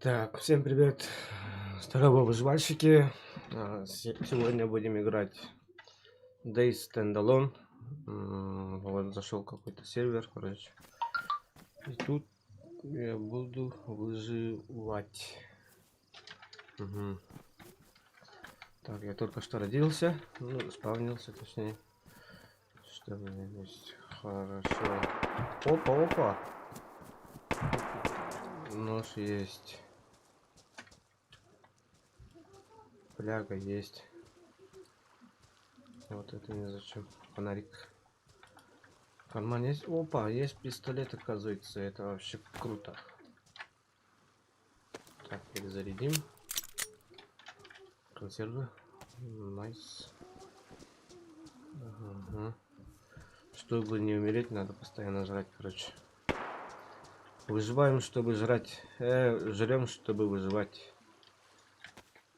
Так, всем привет, здорово, выживальщики. Сегодня будем играть Days Standalone. Вот зашел какой-то сервер, короче. И тут я буду выживать. Угу. Так, я только что родился, ну, спавнился, точнее. Что у меня есть? Хорошо. Опа. Нож есть. Фляга есть. Вот это не зачем. Фонарик. Карман есть. Опа, есть пистолет, оказывается. Это вообще круто. Так, перезарядим. Консервы. Найс. Ага. Чтобы не умереть, надо постоянно жрать, короче. Выживаем, чтобы жрать. Жрем, чтобы выживать.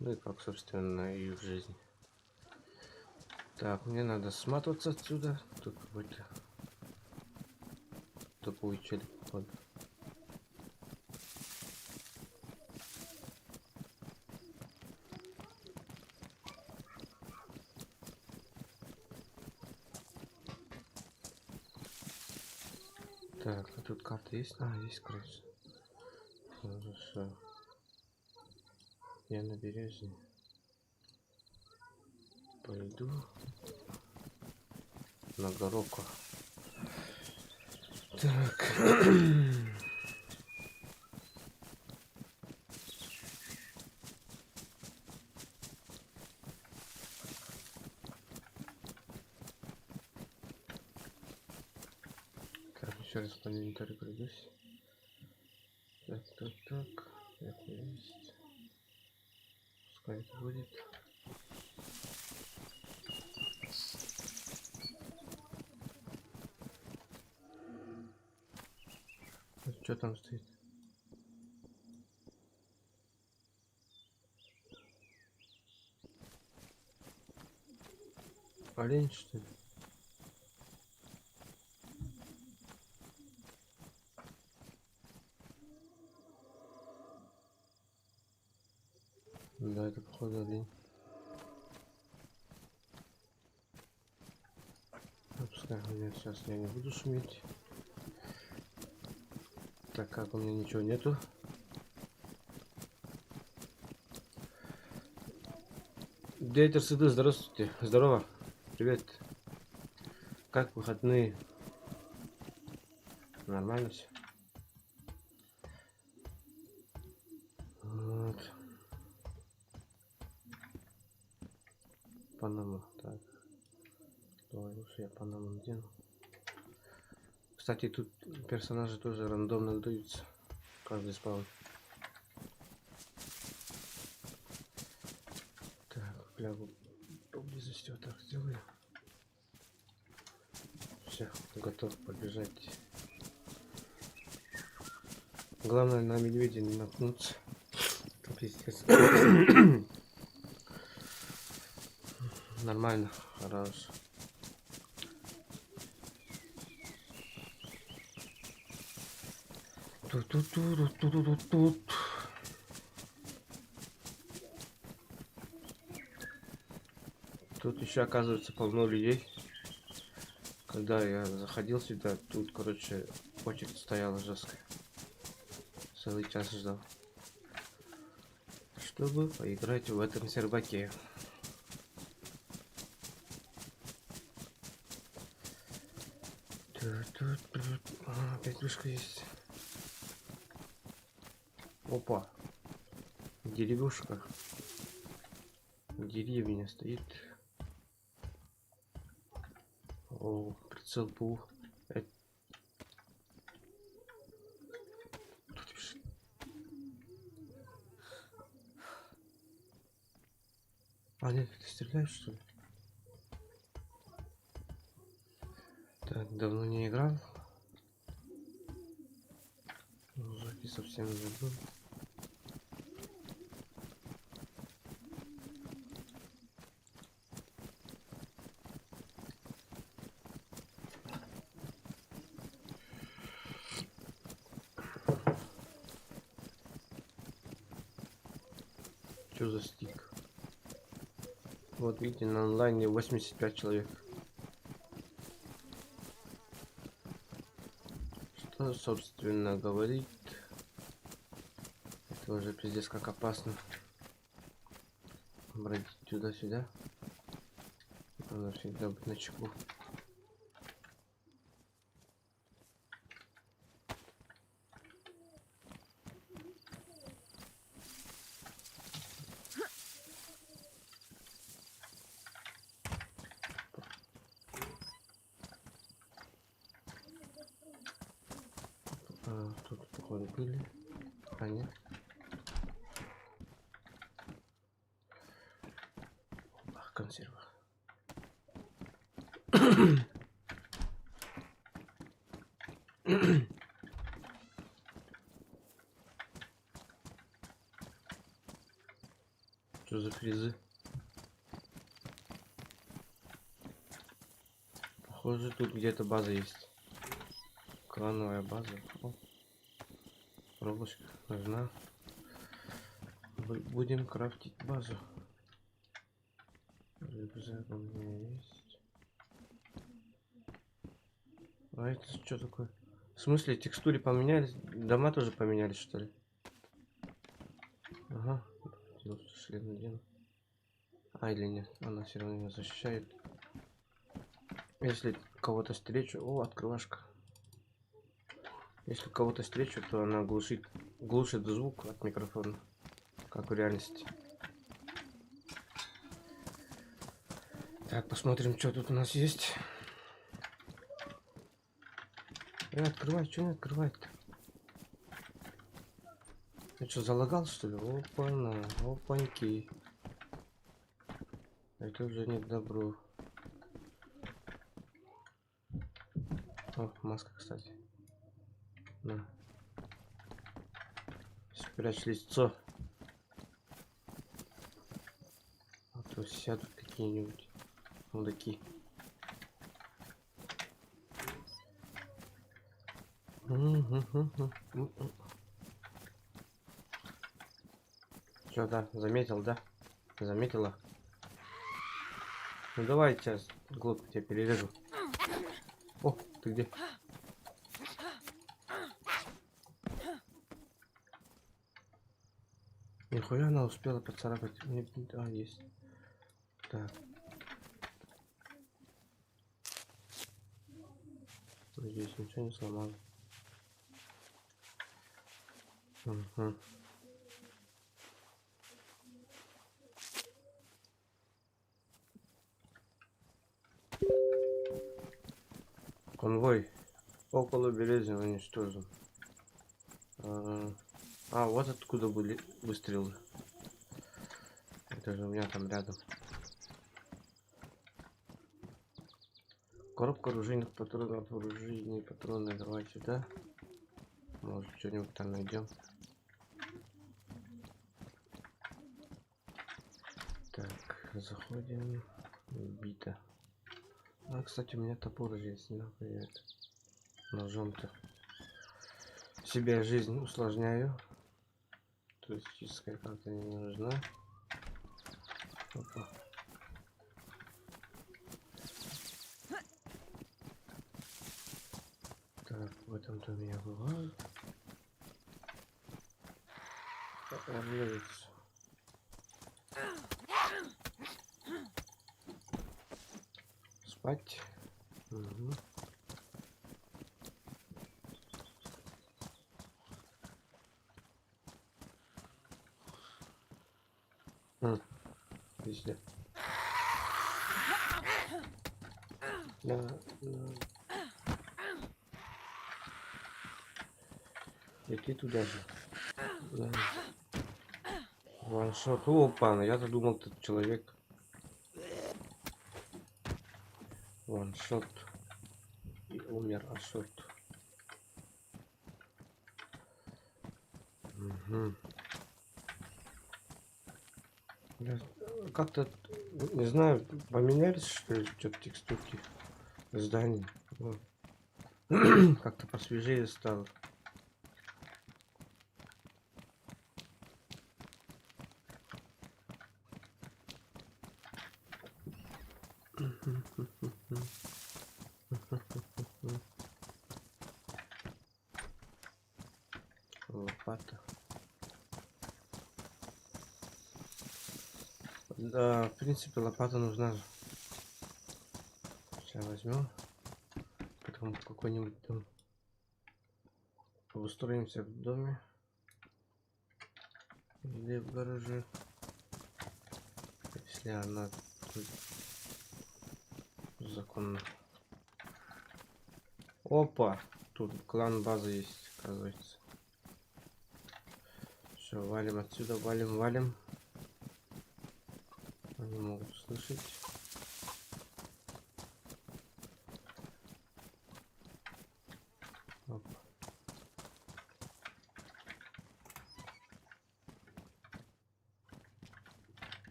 Ну и как, собственно, и в жизни. Так, мне надо сматываться отсюда. Тут какой-то тупой челик, походу. Так, а тут карта есть? А, есть, короче. Хорошо. Я на березе. Пойду на горку. Так. Так, еще раз по инвентарю пройдусь. Так. Это есть. Пускай это будет. Что там стоит? Олень, что ли? Да, это походу олень. Ну, пускай нет, сейчас я не буду шуметь. Так как у меня ничего нету. Дейтер Сыды, здравствуйте. Здорово. Привет. Как выходные? Нормально все? Вот. Панама. Так. Давай лучше я Панаму надену. Кстати, тут персонажи тоже рандомно выдаются. Каждый спаун. Так, флягу поблизости вот так сделаю. Все, готов побежать. Главное на медведя не наткнуться. Пиздец. Нормально, хорошо. Тут. Тут еще оказывается полно людей. Когда я заходил сюда, тут, короче, очередь стояла жесткая. Целый час ждал, чтобы поиграть в этом серваке. Опять вышка есть. Опа. Деревушка. Деревня стоит. О, прицел ПУ. А нет, ты стреляешь, что ли? Так, давно не играл. Мужики совсем забыл. Что за стик? Вот видите, на онлайне 85 человек. Что, собственно, говорит? Это уже пиздец как опасно. Бродить туда-сюда. Надо всегда быть начеку. Тут походу были. А нет. Ах, консерва. Что за фризы? Похоже, тут где-то база есть. Клановая база. О, пробочка нужна. Будем крафтить базу. Рюкзак у меня есть. А это что такое? В смысле, текстуры поменялись? Дома тоже поменялись, что ли? Ага. Шлем надену. А, или нет? Она все равно меня защищает. Если кого-то встречу... О, открывашка. Если кого-то встречу, то она глушит звук от микрофона. Как в реальности. Так, посмотрим, что тут у нас есть. Открывай, что не открывает-то? Я что, залагал, что ли? Опа-на, опаньки. Это уже не к добру. О, маска, кстати. На. Спрячь лицо. А то сядут какие-нибудь мудаки. Что, да, заметил, да? Заметила? Ну давай сейчас глотку тебя перережу. О, ты где? Нихуя она успела поцарапать. А, есть. Так. Надеюсь, ничего не сломал. Угу. Конвой около Березина уничтожен. Вот откуда были выстрелы. Это же у меня там рядом. Коробка оружейных патронов, оружейные патроны. Давай сюда. Может, что-нибудь там найдем. Так, заходим. Бита. А, кстати, у меня топор есть. Нахуй это. Ножом-то. Себе жизнь усложняю. Туристическая карта не нужна. Опа. Так, в этом доме я бываю. Орловец. Спать. Угу. Везде. Да. Иди туда же. Да. Ваншот. Опа, я-то думал, тут человек. Ваншот. И умер Ашот. Угу. Как-то, не знаю, поменялись, что ли, что-то текстурки зданий. Как-то посвежее стало. Лопата. Да, в принципе, лопата нужна. Сейчас возьмем. Потом какой-нибудь там обустроимся в доме. Или в гараже. Если она законно. Опа! Тут клан базы есть, оказывается. Все, валим отсюда, валим. Они могут слышать. Опа.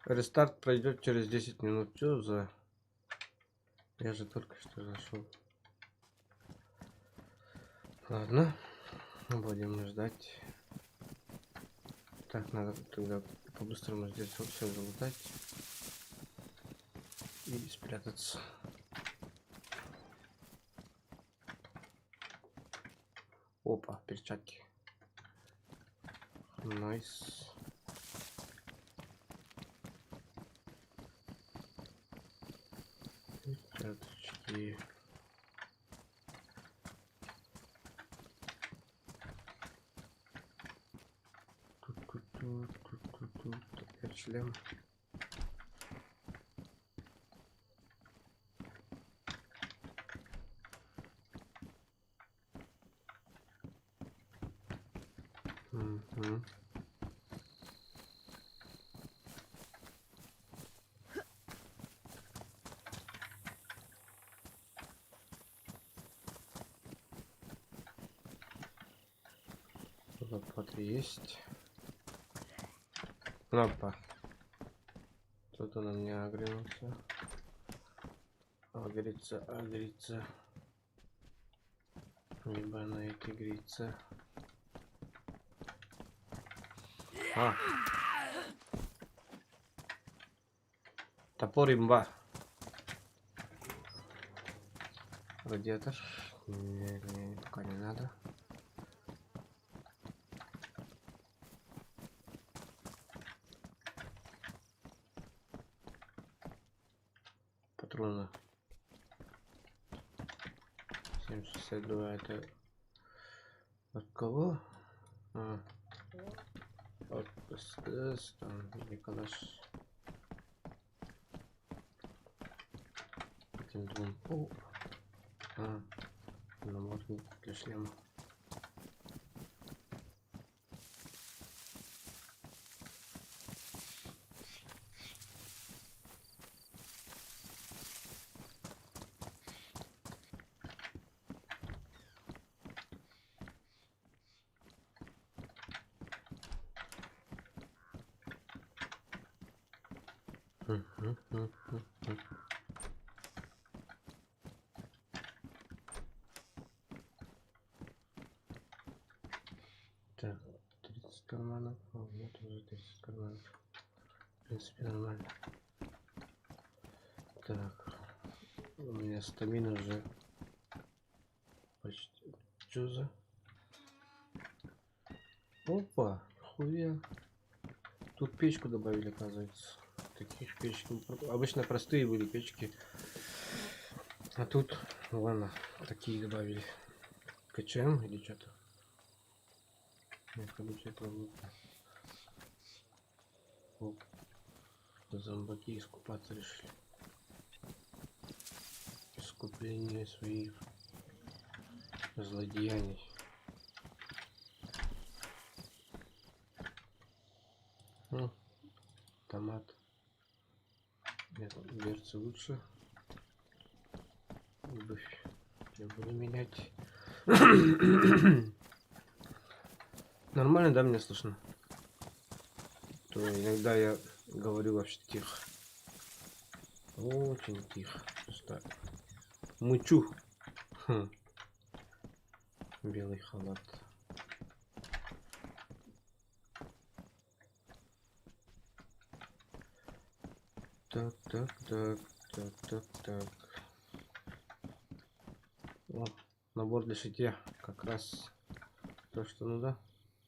Рестарт пройдет через 10 минут. Что за... Я же только что зашел. Ладно. Будем ждать. Так, надо тогда по-быстрому здесь все залутать. И спрятаться. Опа, перчатки. Найс. Перчаточки. Тут опять шлем. Угу. Лопаты есть. Опа. Кто-то на меня огрелся. Агрится. Либо на эти грится. А. Топор имба. Радиатор. Не, пока не надо. Патроны. 7,62 это от кого? От СС, там Николаш. Этим двум намордник для шлема. Так, 30 карманов. Вот уже 30 карманов. В принципе, нормально. Так, у меня стамина уже почти. Что за? Опа, хуя. Тут печку добавили, оказывается. Таких печек обычно простые были печки, а тут ладно, такие добавили. КЧМ или что-то. Короче, это вот. Зомбаки искупаться решили. Искупление своих злодеяний. Томат. Нет, берцы лучше. Обувь я буду менять. Нормально, да, меня слышно? То иногда я говорю вообще тихо. Очень тихо. Просто мычу. Белый халат. Так. О, набор для шитья. Как раз то, что нужно.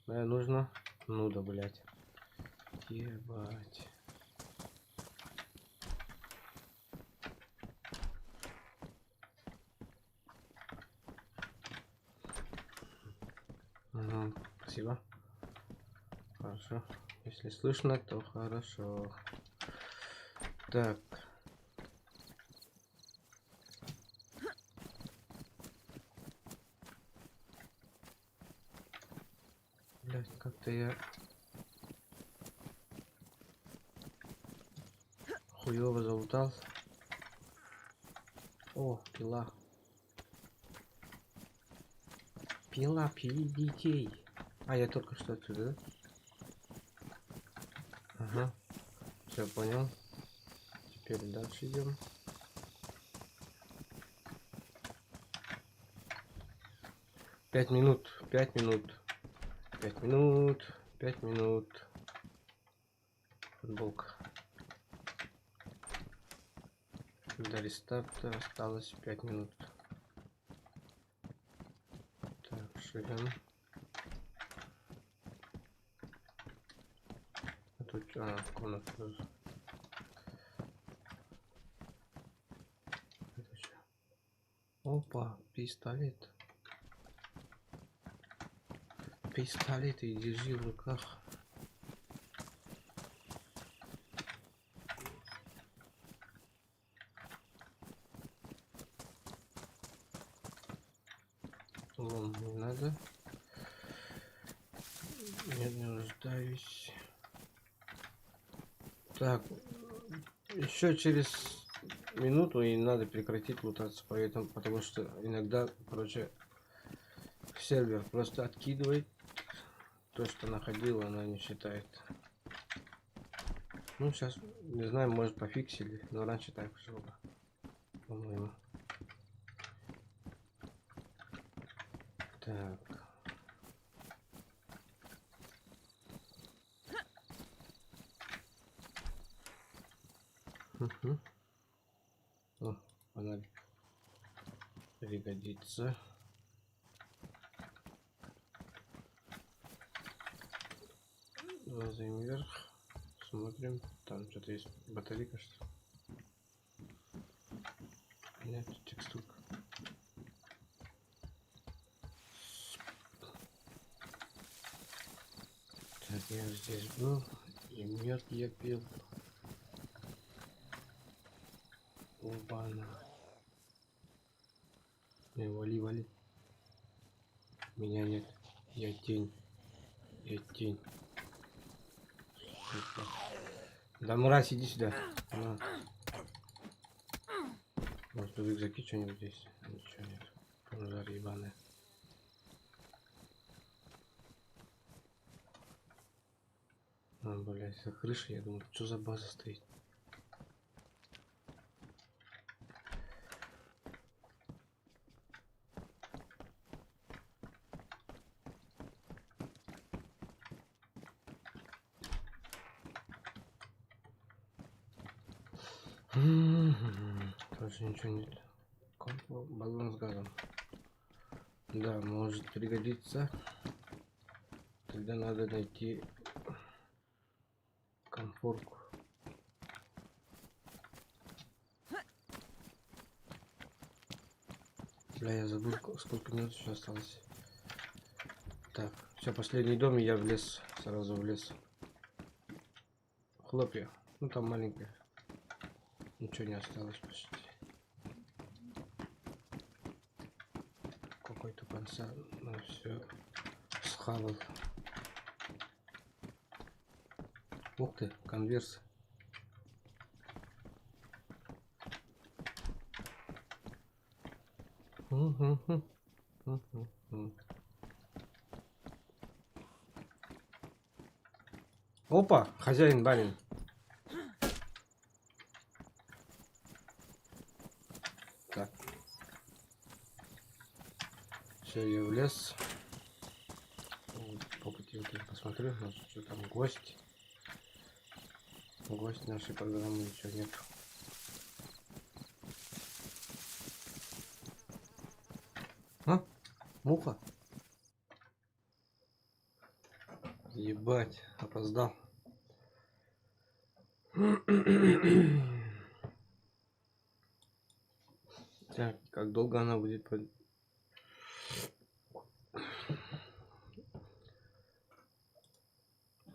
Нужно. Ну да, блять. Ебать. Угу, спасибо. Хорошо. Если слышно, то хорошо. Так. Блять, как-то я хуёво залутал. О, пила. Пила, пили детей. А, я только что отсюда, да? Ага. Все, понял. Теперь дальше идем. Пять минут. 5 минут. Футболка. До рестарта осталось 5 минут. Так, шагом. А тут комната тоже. Это что? Опа, пистолет. Пистолет и держи в руках. Лом не надо. Нет, не нуждаюсь. Так, еще через минуту и надо прекратить лутаться, поэтому, потому что иногда, короче, сервер просто откидывает то, что находил, она не считает. Ну, сейчас, не знаю, может пофиксили, но раньше так было, по-моему. Так. Угу. О, фонарик пригодится. Лазаем вверх, смотрим, там что-то есть, батарейка, что ли? Нет, текстурка. Так, я здесь был, и мед я пил. Убана. Не, вали. Меня нет. Я тень. Да, мразь, иди сюда. На. Может, в рюкзаке что-нибудь здесь? Ничего нет. Пожар ебаный. Блять, за крышей, я думаю, что за база стоит. Тоже ничего нет. Баллон с газом. Да, может пригодиться. Тогда надо найти комфорку. Бля, я забыл, сколько минут еще осталось. Так, все, последний дом, и я в лес, сразу в лес. Хлопья. Ну там маленькая. Ничего не осталось почти. Какой-то конца, ну все схавал. Ух ты, конверс. Опа, хозяин, барин. Так. Все, я в лес. По пути вот посмотрю, может, что там гость. Гость нашей программы еще нет. А? Муха? Ебать, опоздал. Так, как долго она будет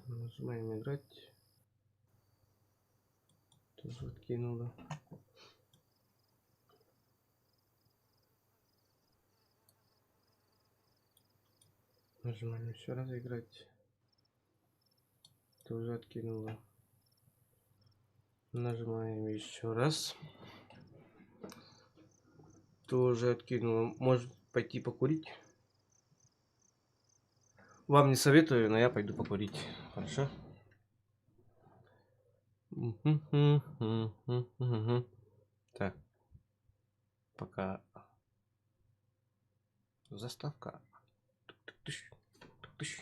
Нажимаем играть. Тоже откинула. Нажимаем еще раз играть. Тоже откинула. Нажимаем еще раз. Тоже откинула. Может пойти покурить? Вам не советую, но я пойду покурить. Хорошо? Так, пока. Заставка. Тук-тук-тыщ, тук-тыщ.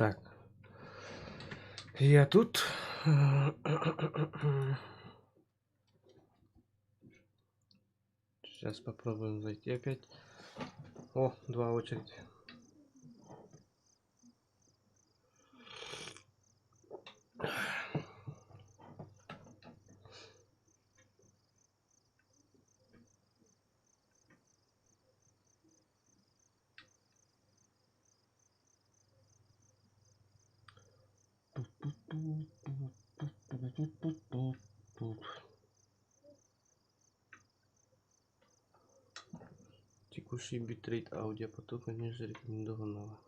Так. Я тут. Сейчас попробуем зайти опять. О, 2 очереди. Текущий битрейт аудиопотока ниже рекомендованного.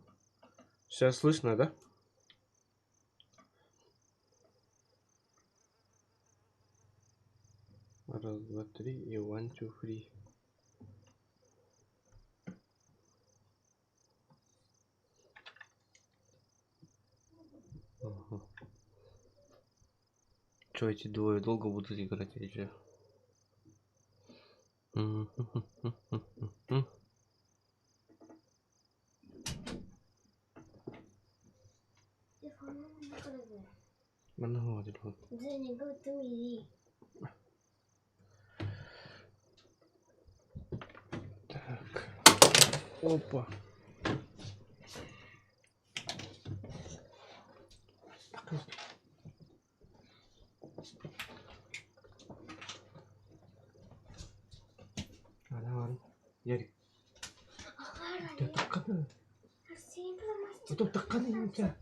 Сейчас слышно, да? Раз, два, три и one, two, three. Ага. Че, эти двое долго будут играть или что? Много телефон. Так. Опа. Ладно. Ярик. Ya takkanı. Itu takkanı ya.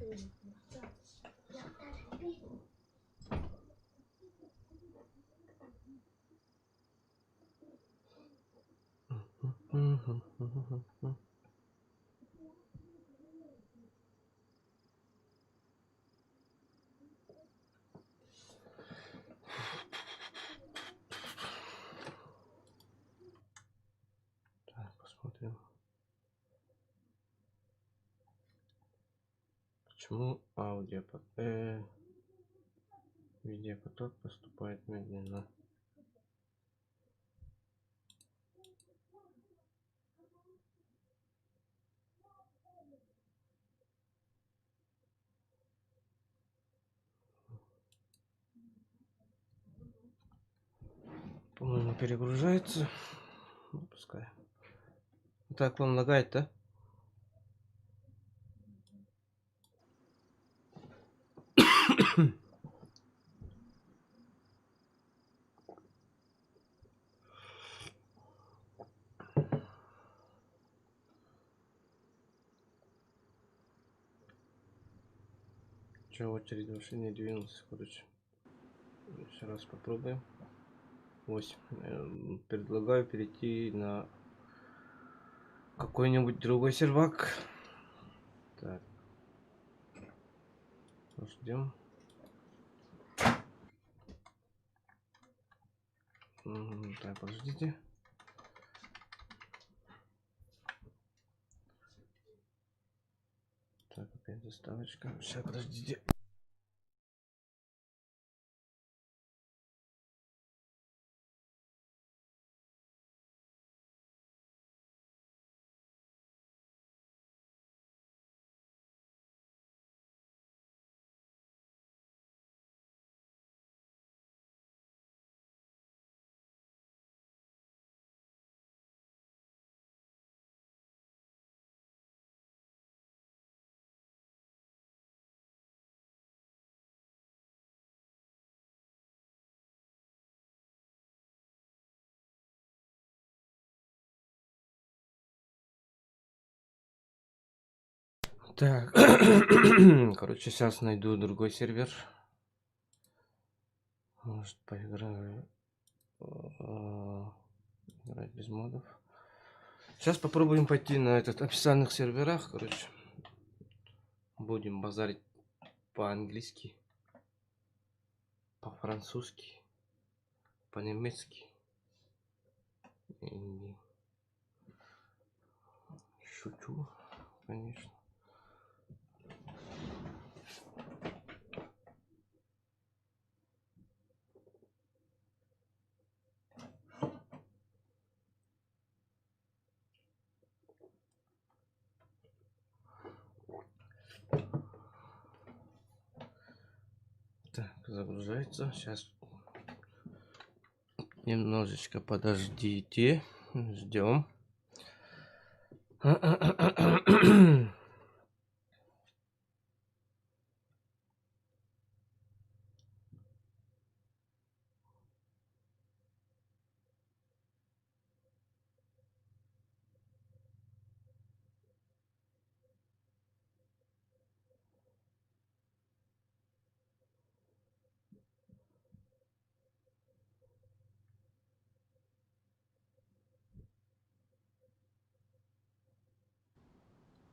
Так, посмотрим. Почему видеопоток поступает медленно? По-моему, перегружается. Ну, пускай. Так, вам лагает, да? Че, очередь вообще не двинулся, короче. Еще раз попробуем. 8. Предлагаю перейти на какой-нибудь другой сервак. Так. Ждем. Так, подождите. Так, опять заставочка. Сейчас, подождите. Так, короче, сейчас найду другой сервер. Может, поиграю. Играть без модов. Сейчас попробуем пойти на этот официальных серверах, короче. Будем базарить по-английски, по-французски, по-немецки. И шучу, конечно. Так, загружается. Сейчас немножечко подождите. Ждем.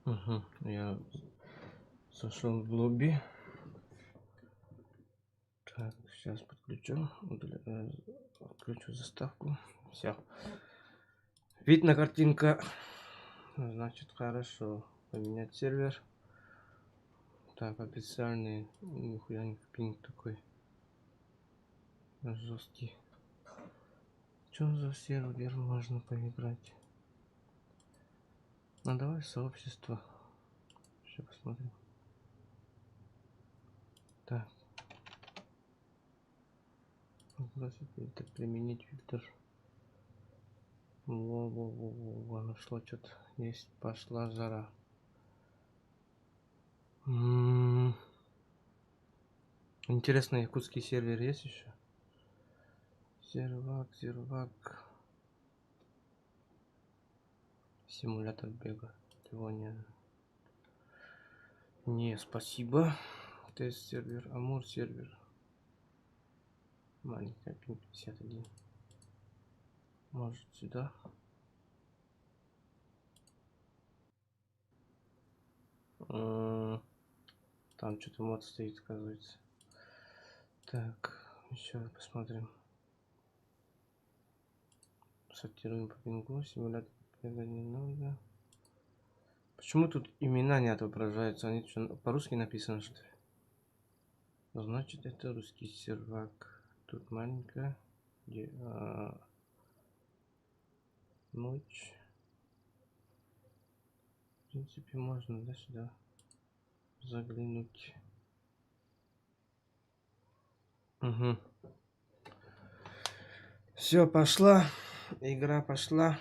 Угу, я зашел в лобби. Так, сейчас подключу. Включу заставку. Все. Видно картинка. Значит, хорошо. Поменять сервер. Так, официальный. Нихуя не пинг такой. Жесткий. Что за сервер можно поиграть? Ну давай сообщество. Сейчас посмотрим. Так. Это применить фильтр. Во, нашло что-то. Есть, пошла жара. Интересно, якутский сервер есть еще? Сервак. Симулятор бега. Его не, спасибо. Тест сервер, Амур сервер. Маленькая пин 51. Может сюда. Там что-то мод стоит, оказывается. Так, еще посмотрим. Сортируем по пингу. Симулятор бега не надо. Почему тут имена не отображаются? Они что, по-русски написано, что ли? Значит, это русский сервак. Тут маленькая. Ночь. В принципе, можно, да, сюда заглянуть. Угу. Все, пошла. Игра пошла.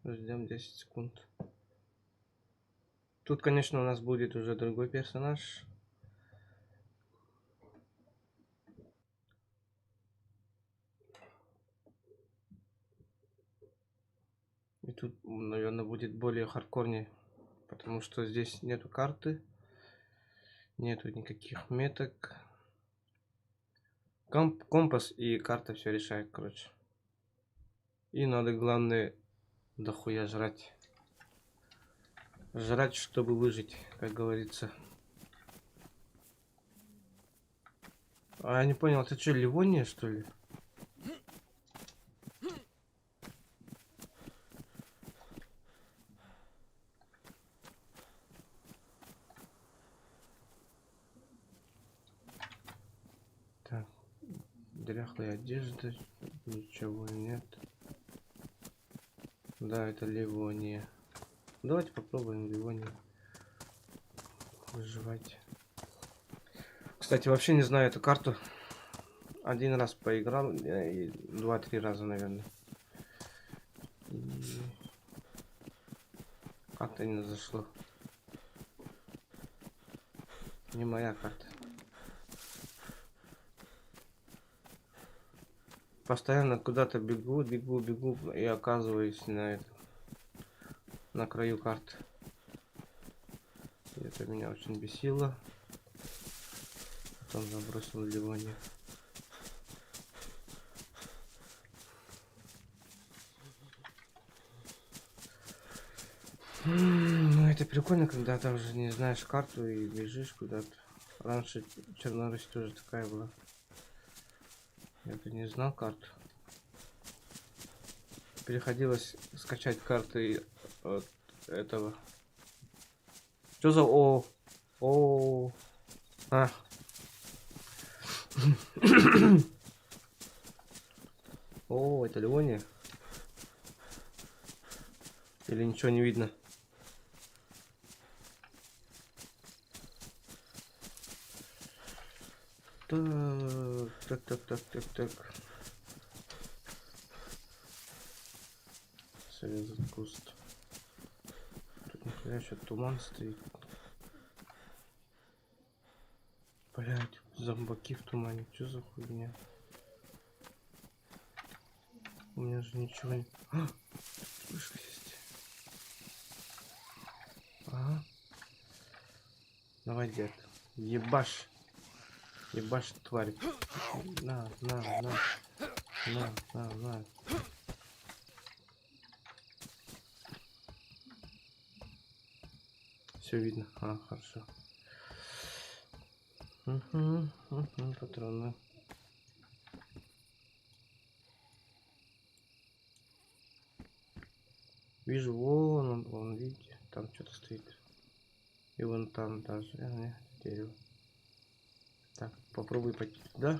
Ждем 10 секунд. Тут, конечно, у нас будет уже другой персонаж. И тут, наверное, будет более хардкорнее. Потому что здесь нету карты. Нету никаких меток. Компас и карта все решает, короче. И надо, главное, дохуя жрать. Жрать, чтобы выжить, как говорится. А я не понял, это что, Ливония, что ли? Так, дряхлая одежда, ничего нет. Да, это Ливония. Давайте попробуем Ливонию выживать. Кстати, вообще не знаю эту карту. Один раз поиграл, и 2-3 раза, наверное. И как-то не зашло. Не моя карта. Постоянно куда-то бегу и оказываюсь на краю карты. И это меня очень бесило. Потом забросил в Ливонию. Ну это прикольно, когда ты уже не знаешь карту и бежишь куда-то. Раньше Чернорусия тоже такая была. Я-то не знал карту. Приходилось скачать карты от этого. Что за о? А. О, это Ливония? Или ничего не видно? Так. Срезать куст. Тут нихуя еще туман стоит. Блять, зомбаки в тумане. Что за хуйня? У меня же ничего не... А! Вышка есть. Ага. Давай, дед. Ебашь. Ебашь, тварь. На. Все видно. А, хорошо. Патроны. Вижу, вон, видите, там что-то стоит. И вон там даже, дерево. Так, попробуй пойти туда.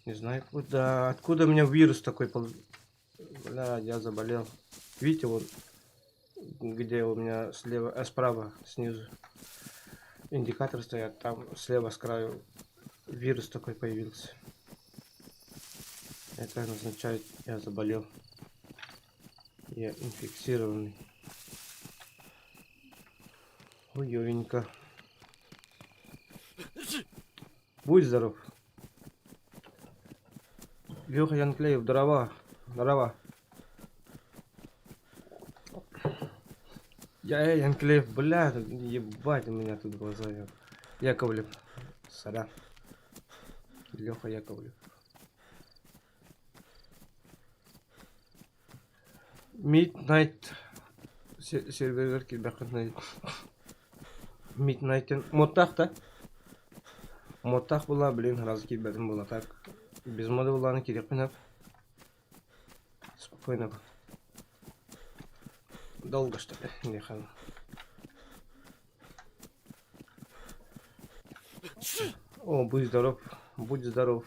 Не знаю куда. Откуда у меня вирус такой Бля, я заболел. Видите, вот где у меня слева, справа, снизу индикатор стоят, там слева с краю вирус такой появился. Это означает, я заболел. Я инфицированный. Хуёвенько. Будь здоров. Леха Янклеев, здорово. Я Янклеев, бля, ебать, у меня тут глаза. Яковлев. Сорян. Леха Яковлев. Midnight серверлер килбәкәтне. Midnight Моттах та. Моттах була, блин, раз килбәдем була так. Без моды буланы кирәк менә. Спокойно. Долго что ли? Не хан. О, будь здоров. Будь здоров.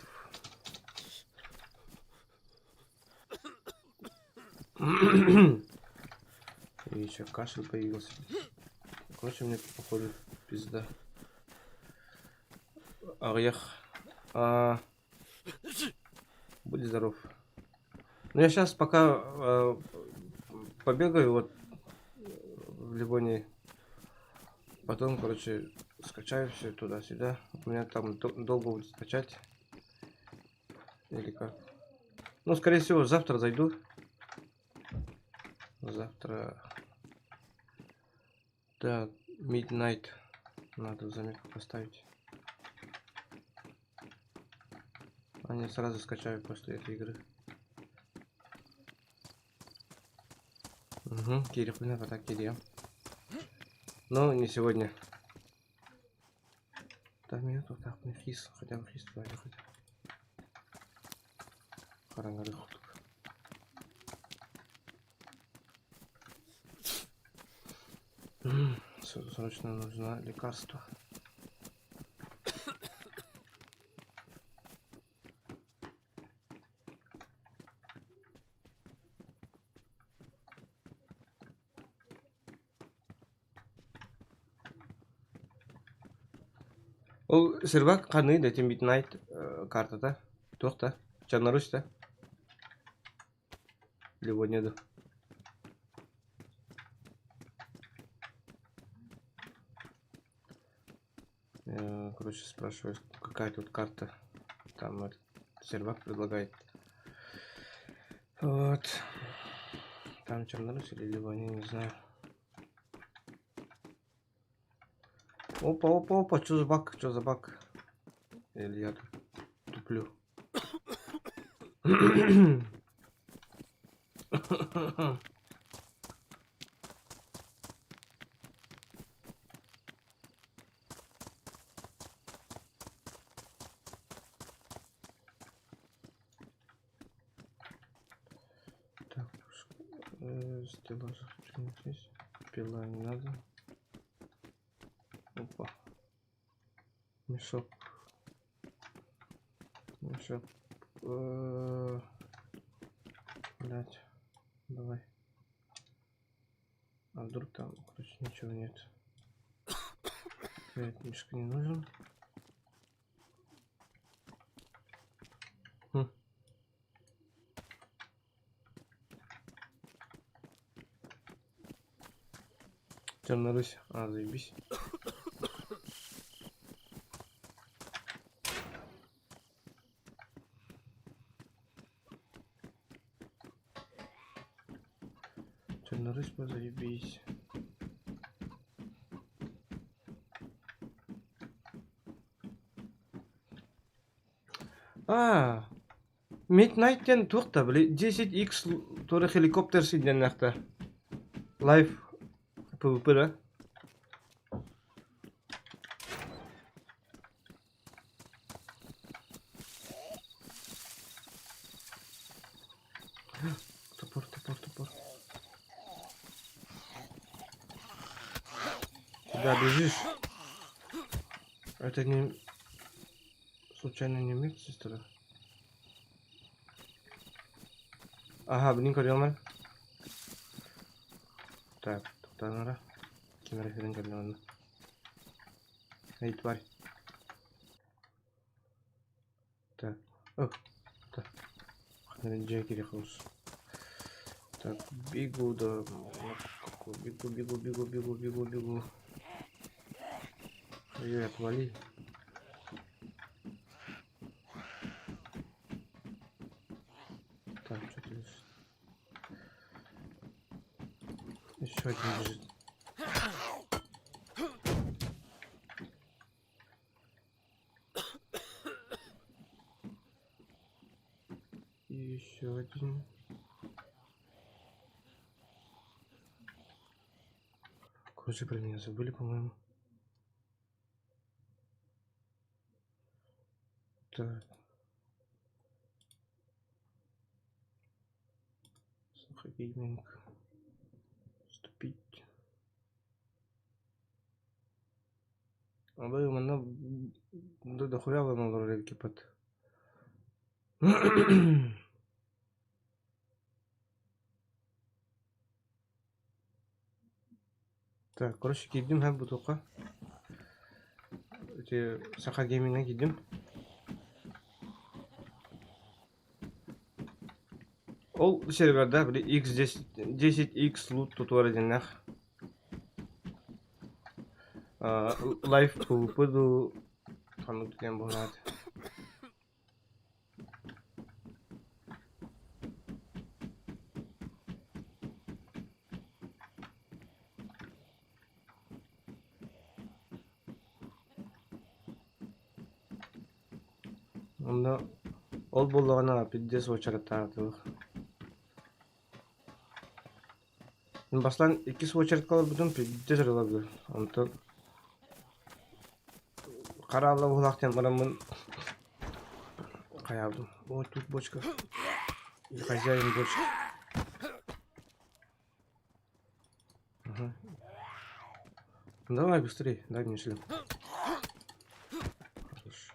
И еще кашель появился. Короче, мне походу пизда. Орех. Будь здоров. Ну я сейчас пока побегаю вот в Ливонии. Потом, короче, скачаю все туда-сюда. У меня там долго будет скачать. Или как? Ну, скорее всего, завтра зайду. Завтра... Так, Midnight. Надо заметку поставить. Они сразу скачаю после этой игры. Угу, Кирихуна, вот так Кирия. Но не сегодня. Там нету, так, не хис. Хотя бы хис туда хотя. Харангары хутук. Срочно нужно лекарство. Ол сервак қаны да Midnight картада. Тоқта. Чанарушта. Ливонеду. Короче, спрашиваю, какая тут карта. Там сервак предлагает. Вот. Там Чернорус или Ливония, не знаю. Опа, что за баг? Или я тут туплю? Так, стеллаж здесь. Пила не надо. Опа. Мешок. Блять. Давай. А вдруг там, короче, ничего нет. Мешка не нужен. Черная рысь. А, заебись. Черная рысь, заебись. А, Midnight туқта, бли 10x тора хеликоптер сиден нахта. Лайф PvP, да? Топор. Куда бежишь? Это не... Случайно не медсестра? Ага, блин, корёмар. Так, тоқтаңара. Кемер эфирин көрмеген. Эй, тварь. Так. О, так. Ханарин керек қылыш. Так, бегу да. Бегу. Ой, отвали. Так, что ты лежишь? Еще один лежит. И еще один. Короче, про меня забыли, по-моему. Так. Сухогейминг. Вступить. А вы мана дохуя ломал экипат. Так, короче, кидим һәм бутылка. Эти Сахагейминг'e кидим. Ол серверда bir X10x loot tutuyor edinler. Life PvP du tanıtken bunlar. Onda ол болғана пиздец очередь атылır. Баслан 2 очередь қалар бүтін пиздец рылабы. Онтан қаралы бұлақтен мұрамын қаябдым. О, тут бочка. И хозяин бочка. Ага. Давай быстрее, дай мне шлем. Хорошо.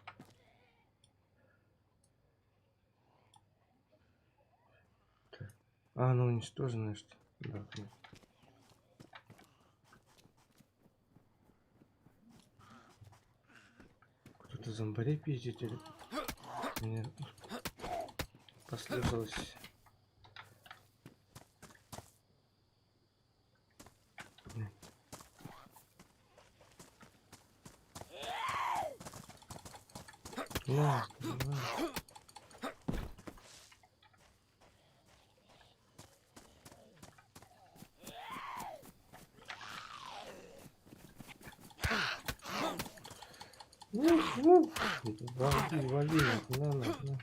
Так. А, ну уничтожено, что? Да, кто-то зомбарей пиздит или... Мне послышалось. На. Вали, на.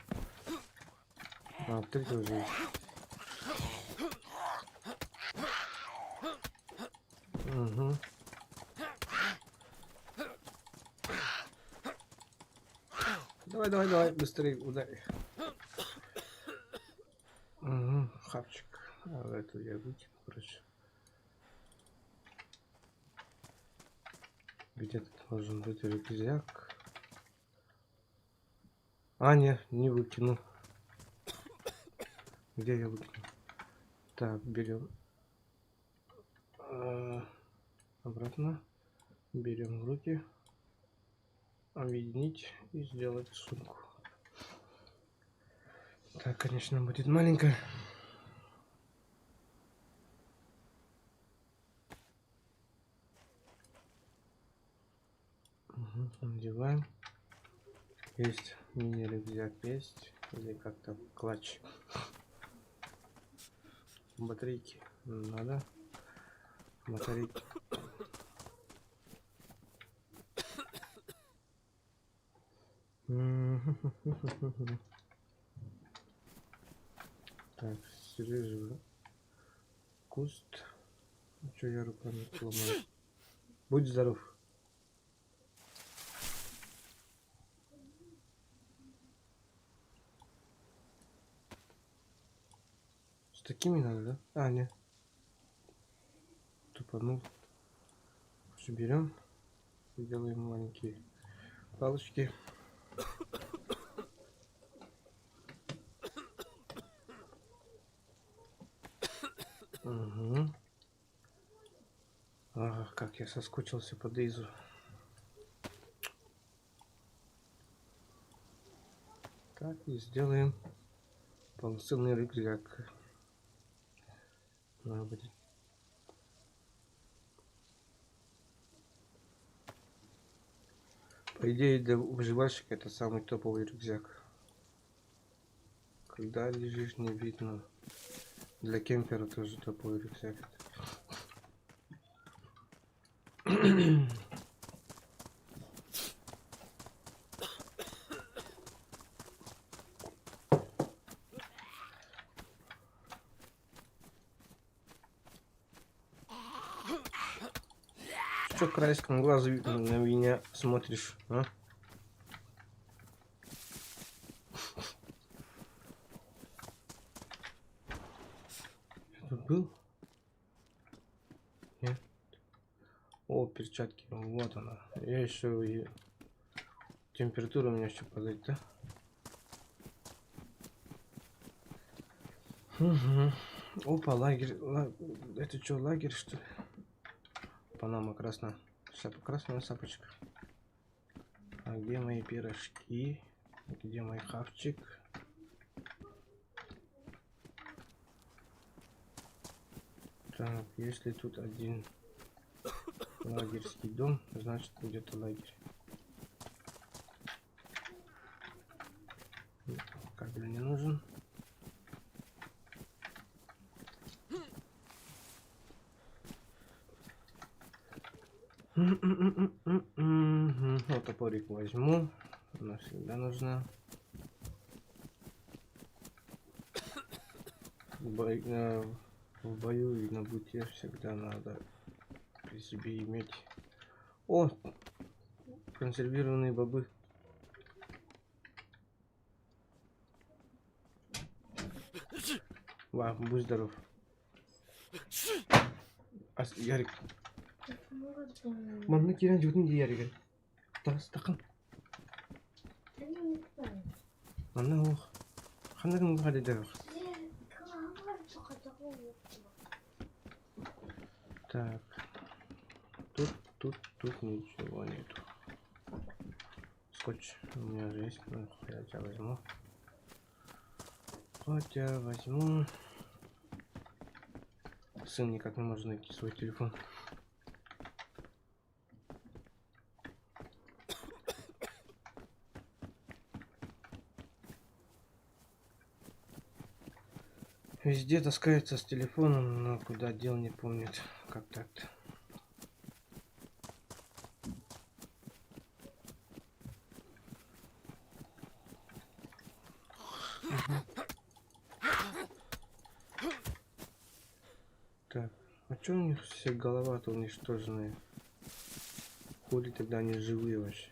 А, ты тоже. Угу. Давай, быстрее ударь. Угу, хапчик. А эту я выкину, короче. Где-то должен быть рюкзак. А, не выкину. Где я выкину? Так, берем. Обратно. Берем в руки. Объединить и сделать сумку. Так, конечно, будет маленькая. Надеваем. Есть мини-рюкзак, есть. Или как-то клатч. Батарейки надо. Батарейки. Так, срежу куст. Что я руками ломаю? Будь здоров. С такими надо, да? А, нет. Тупанул. Все берем. Делаем маленькие палочки. Угу. Ах, как я соскучился по Дейзу. Так, и сделаем полноценный рюкзак. Надо будет. По идее, для выживальщика это самый топовый рюкзак. Когда лежишь, не видно. Для кемпера тоже топовый рюкзак. Что краешком глаза на меня смотришь, а? Я тут был? Нет? О, перчатки, вот она. Я еще и... Температура у меня еще падает, да? Угу. Опа, лагерь. Это что, лагерь, что ли? Панама красная. Красная шапочка. А где мои пирожки? Где мой хавчик? Так, если тут один лагерский дом, значит где-то лагерь. Кабель не нужен. Вот топорик возьму. Она всегда нужна. В бою и на бute всегда надо при себе иметь. О! Консервированные бобы. Ва, будь здоров. Ярик. Мамны кирен жүгін де Ярик. Тақын. Мамны оқ. Қандай күн қады да оқ. Так. Тут ничего нету. Скотч у меня же есть. Ну, хотя возьму. Сын никак не может найти свой телефон. Везде таскается с телефоном, но куда дел не помнит. Как так-то? Так, а чё у них все голова-то уничтоженные? Хули тогда они живые вообще?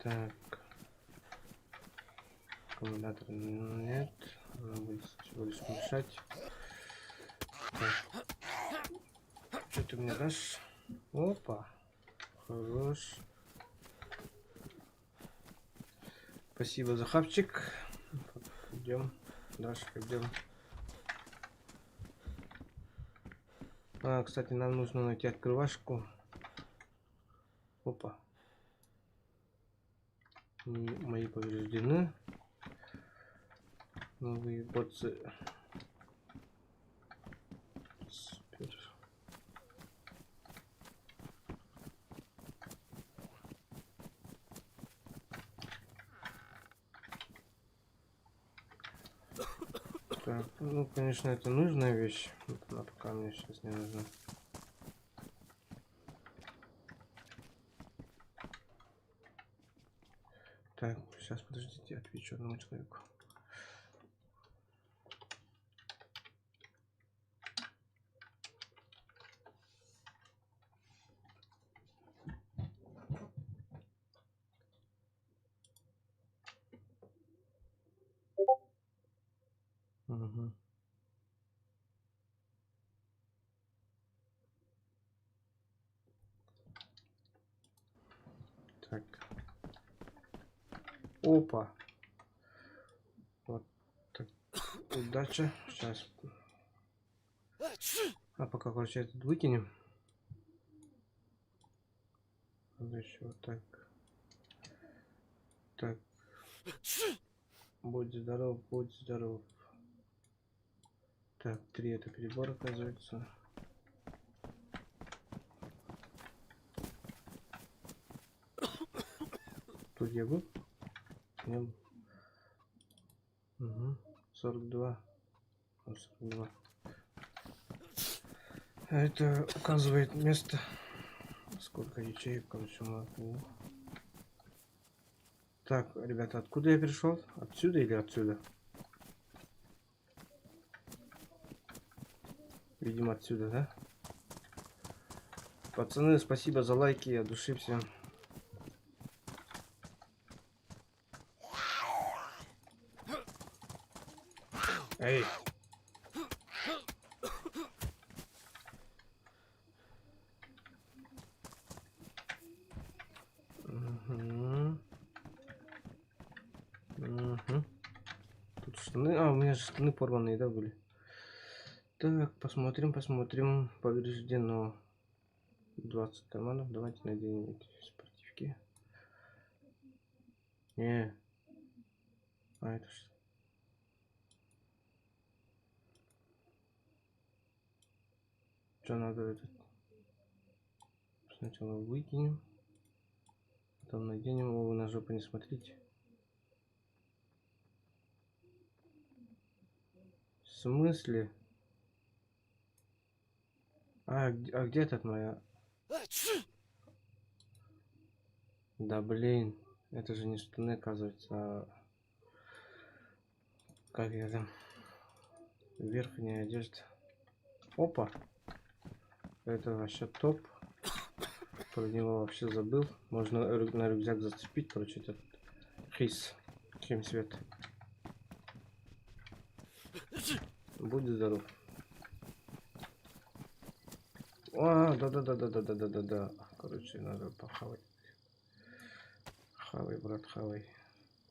Так. Аккумулятор нет. Она будет всего лишь мешать. Так. Что ты мне дашь? Опа. Хорош. Спасибо за хавчик. Идем. Дальше пойдем. А, кстати, нам нужно найти открывашку. Опа. Мои повреждены. Новые боцы. Супер. Так, ну, конечно, это нужная вещь, но пока мне сейчас не нужна. Так, сейчас, подождите, отвечу одному человеку. Угу. Так. Опа. Вот так. Удача. Сейчас. А пока, короче, этот выкинем. Надо еще вот так. Так. Будь здоров, будь здоров. Так, 3 это перебор, оказывается. Тут я был? Не был. Угу. 42. 42. А это указывает место. Сколько ячеек, короче, могу. Так, ребята, откуда я пришел? Отсюда или отсюда? Видимо, отсюда, да? Пацаны, спасибо за лайки, от души всем. Эй! Угу. Угу. Тут штаны. А, у меня же штаны порванные, да, были? Так, посмотрим, посмотрим. Повреждено 20 карманов. Давайте наденем эти спортивки. Не. А это что? Что надо этот? Сначала выкинем. Потом наденем его, вы на жопу не смотрите. В смысле? А где этот моя? Да блин. Это же не штаны, оказывается, а... Как я там? Верхняя одежда. Опа. Это вообще топ. Про него вообще забыл. Можно на рюкзак зацепить, короче, этот хейс. Хемсвет. Будь здоров. А, да. Короче, надо похавать. Хавай, брат, хавай.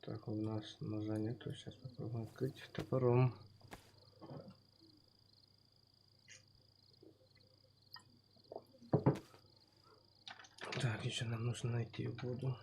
Так, у нас ножа нету. Сейчас попробуем открыть топором. Так, еще нам нужно найти воду.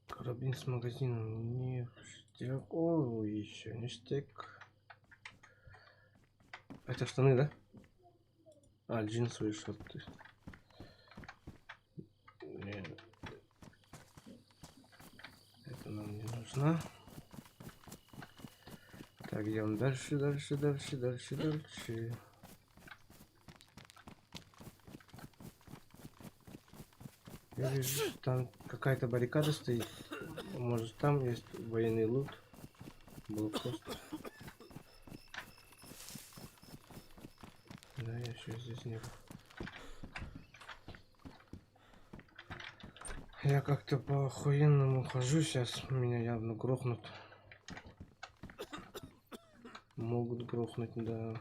Карабин с магазином. Ништяк. О, еще ништяк. Это штаны, да? А, джинсовые шорты. Нет. Это нам не нужно. Так, идем дальше. Я вижу, там какая-то баррикада стоит. Может, там есть военный лут. Блокпост. Да, я еще здесь не был. Я как-то по охуенному хожу сейчас. Меня явно грохнут. Могут грохнуть, да.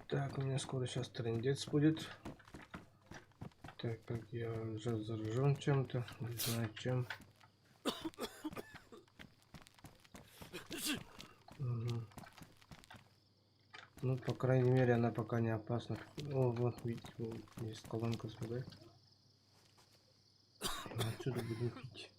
Так, у меня скоро сейчас трындец будет. Так, как я уже заражен чем-то, не знаю чем. Мгм. Ну, по крайней мере, она пока не опасна. О, вот, видите, вот есть колонка с водой. Отсюда будем пить.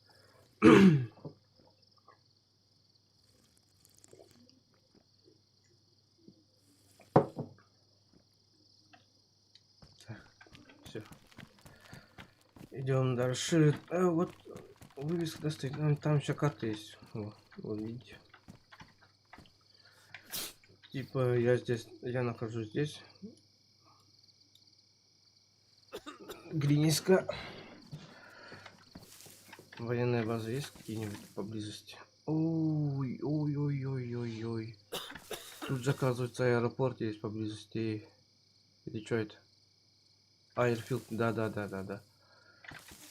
Так, все. Идем дальше. Вот вывеска стоит. Там еще карта есть. О, вот видите. Типа я здесь, я нахожусь здесь. Глинийска. Военная база есть какие-нибудь поблизости? Ой, ой, ой, ой, ой, ой. Тут же, оказывается, аэропорт есть поблизости. Или что это? Аэрфилд, да.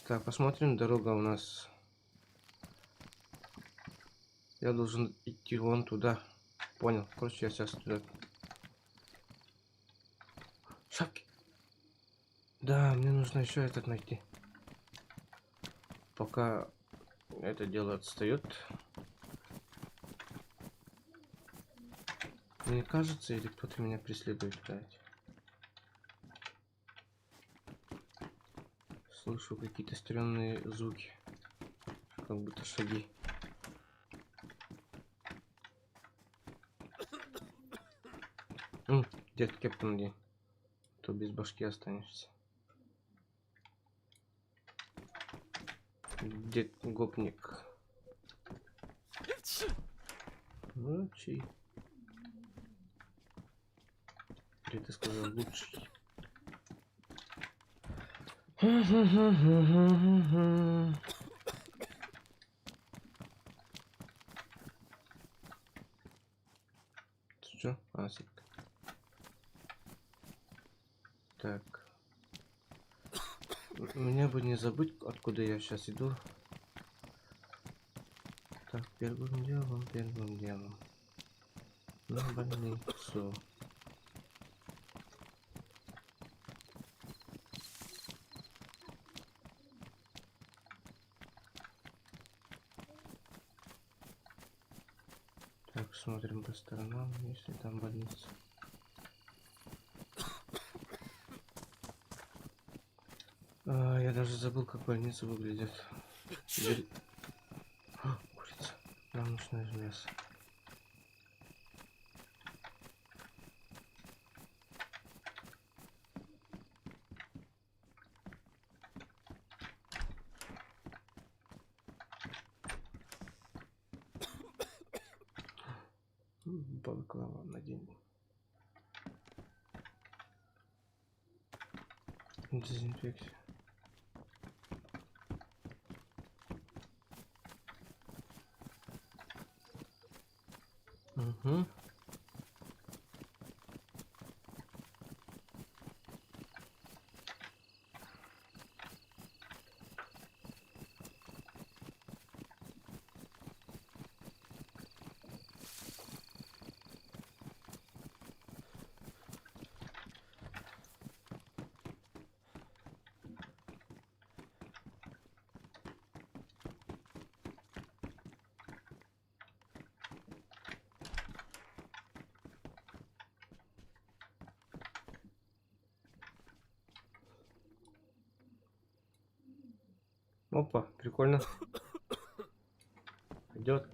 Так, посмотрим, дорога у нас. Я должен идти вон туда. Понял. Короче, я сейчас туда. Шапки. Да, мне нужно еще этот найти. Пока это дело отстает. Мне кажется, или кто-то меня преследует, блядь. Слышу какие-то стрёмные звуки. Как будто шаги. Дед Кэптон, где? То без башки останешься. Дед гопник. Молчи. Или ты сказал лучший? Что? Асик. Так. Мне бы не забыть, откуда я сейчас иду. Так, первым делом. На больницу. Так, смотрим по сторонам, если там больница. Я даже забыл, как больница выглядит. Курица. Нам нужно мясо. Балаклава надень. Дезинфекция. Угу. Опа, прикольно. Идет.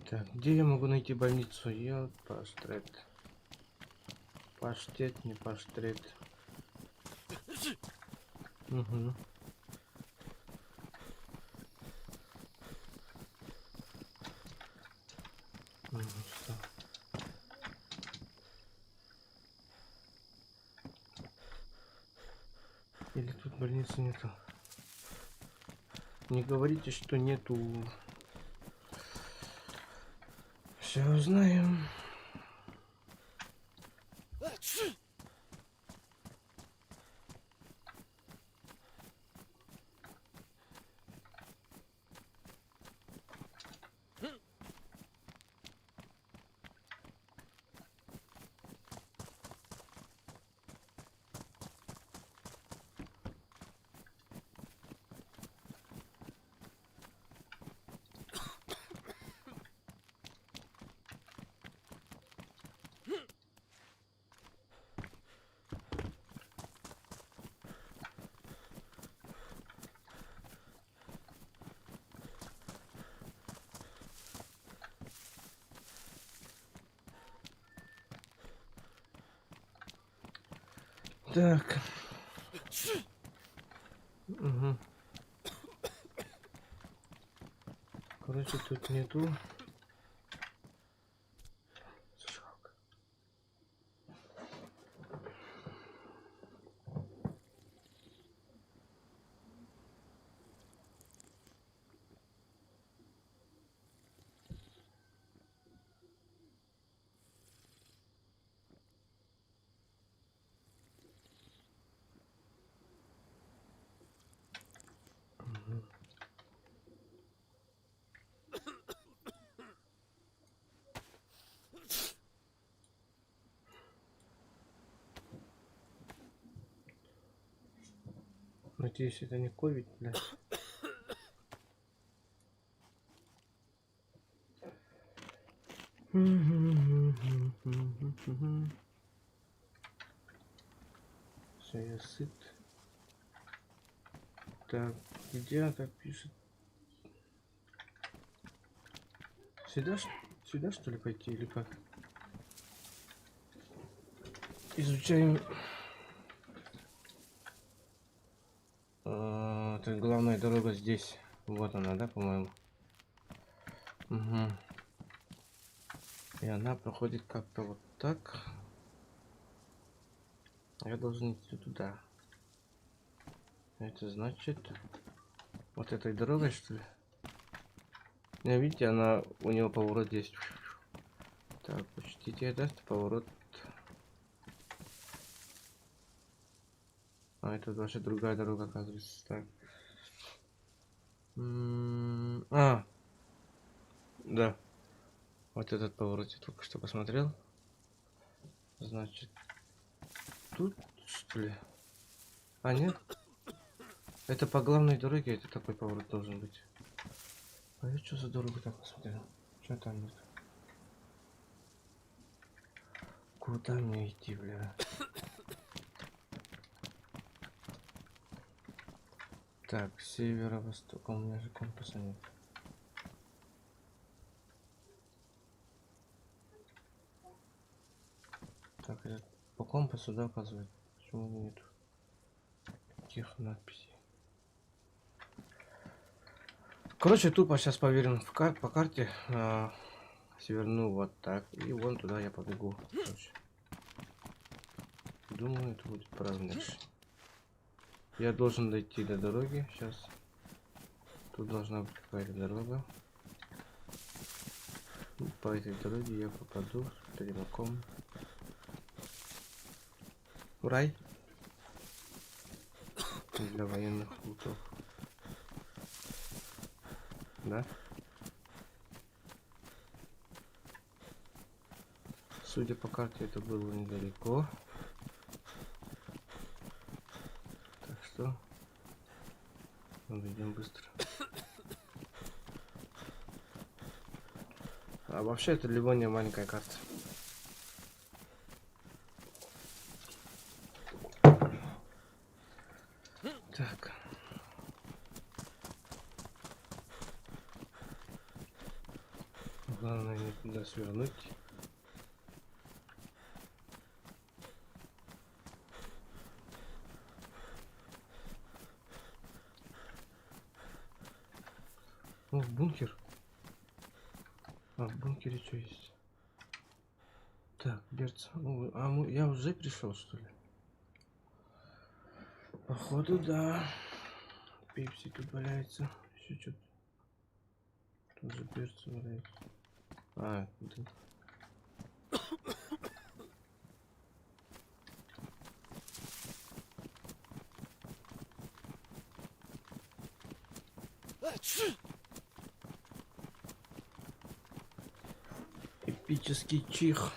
Так, где я могу найти больницу? Я паштрет. Паштет, не паштрет. Угу. Что? Или тут больницы нету? Не говорите, что нету. Все узнаем. Так. Угу. Короче, тут нету. Жалко. Мгм. Надеюсь, это не ковид, да? Все, я сыт. Так, где она так пишет? Сюда, сюда что ли пойти или как? Изучаем. Это главная дорога здесь. Вот она, да, по-моему? Угу. И она проходит как-то вот так. Я должен идти туда. Это значит... Вот этой дорогой, что ли? Не, видите, она... У него поворот есть. Так, учтите, да, поворот. А, это вообще другая дорога, оказывается. Так. Да. Вот этот поворот я только что посмотрел. Значит, тут, что ли? А, нет? Это по главной дороге, это такой поворот должен быть. А я что за дорогу так посмотрел? Что там нет? Куда мне идти, бля? Так, северо-восток. У меня же компаса нет. Так, это по компасу, да, указывает? Почему нет таких надписей? Короче, тупо сейчас поверен по карте. Сверну вот так. И вон туда я побегу. Короче. Думаю, это будет правильно. Я должен дойти до дороги. Сейчас. Тут должна быть какая-то дорога. И по этой дороге я попаду прямиком в рай. Для военных лутов. Да? Судя по карте, это было недалеко. Так что идем быстро. А вообще это Ливония маленькая карта. Так. Главное не туда свернуть. О, бункер. А, в бункере что есть? Так, берца. Я уже пришел, что ли? Походу, да. Пепси тут валяется. Еще что-то. Тоже берца валяется. А, да. Эпический чих.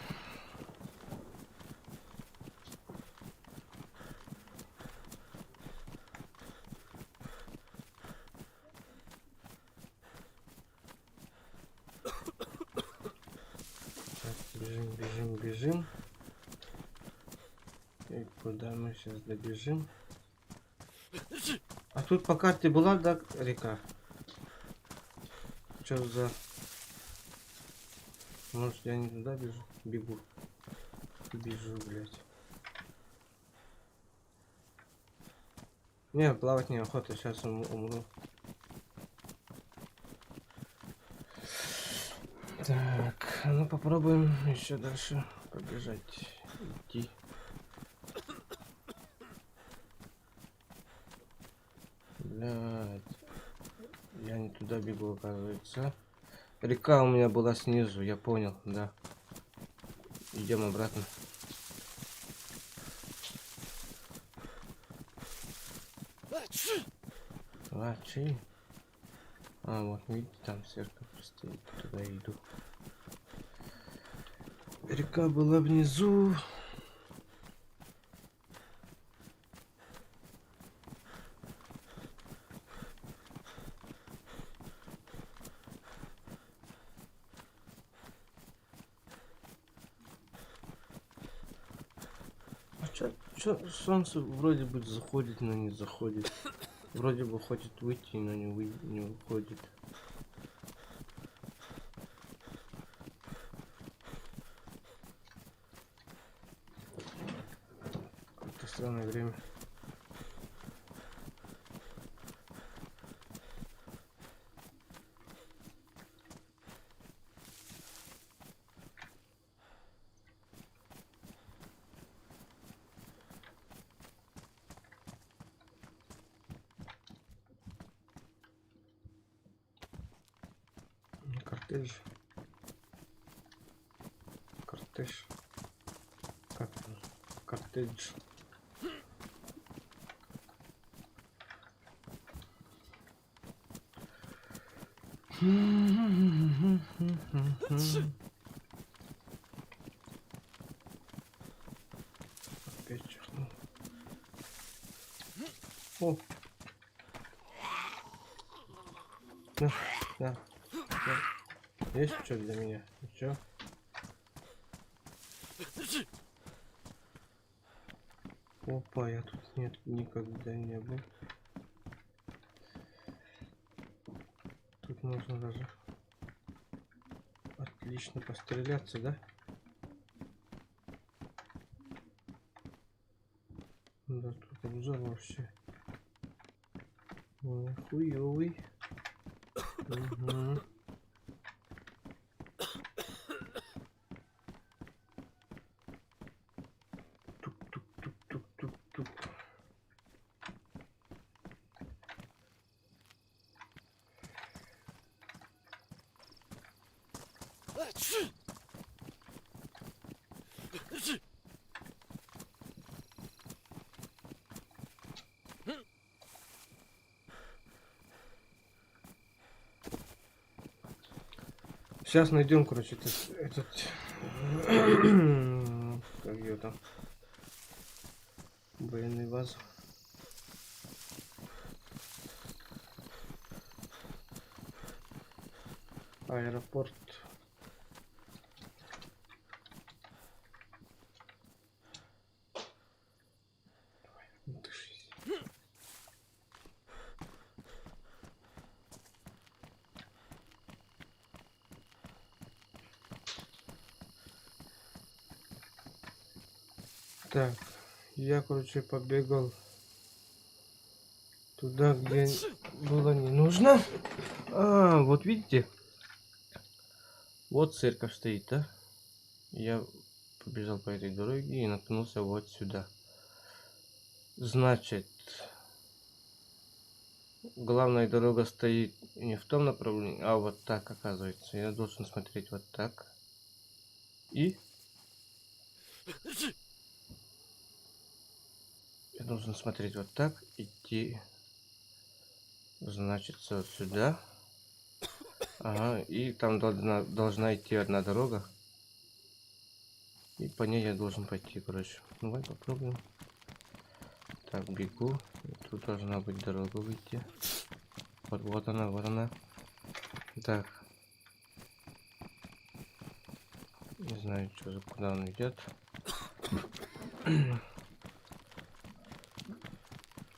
Так, бежим, бежим, бежим. И куда мы сейчас добежим? А тут по карте была, да, река? Что за... Может, я не туда бежу? Бегу. Бежу, блядь. Не, плавать неохота, сейчас умру. Так, ну попробуем еще дальше побежать, идти. Блядь, я не туда бегу, оказывается. Река у меня была снизу, я понял, да. Идем обратно. Лачи. А, вот, видите, там церковь стоит, туда я иду. Река была внизу. А чё, солнце вроде бы заходит, но не заходит. Вроде бы хочет выйти, но не выходит. Какое-то странное время. Кортеж. Кортеж. Как это? Кортедж. Опять чихнул. О! На, на, на. Есть что для меня? Ничего? Опа, я тут нет, никогда не был. Тут можно даже отлично постреляться, да? Да, тут обзор вообще хуёвый. Угу. Тук-тук-тук-тук-тук-тук. Сейчас найдем, короче, этот как ее там, военный базу. Аэропорт. Так, я, короче, побегал туда, где было не нужно. А, вот видите, вот церковь стоит, да? Я побежал по этой дороге и наткнулся вот сюда. Значит, главная дорога стоит не в том направлении, а вот так, оказывается. Я должен смотреть вот так. И я должен смотреть вот так, идти, значит, вот сюда. Ага, и там должна идти одна дорога. И по ней я должен пойти, короче. Ну, давай попробуем. Так, бегу. Тут должна быть дорога выйти. Вот она, вот она. Так. Не знаю, что, куда он идет.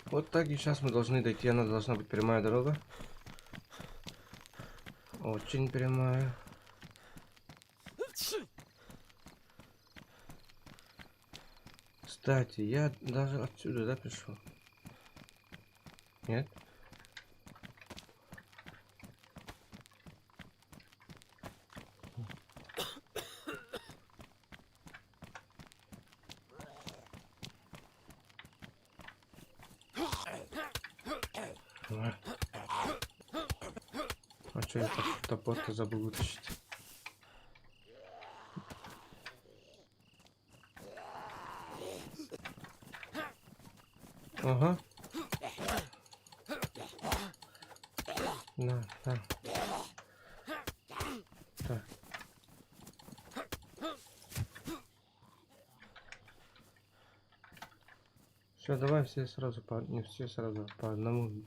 Вот так и сейчас мы должны дойти. Она должна быть прямая дорога. Очень прямая. Кстати, я даже отсюда, да, пришел? Нет? А что я топор-то забыл вытащить? Ага. На. Так. Все, давай все сразу по... Не все сразу, по одному.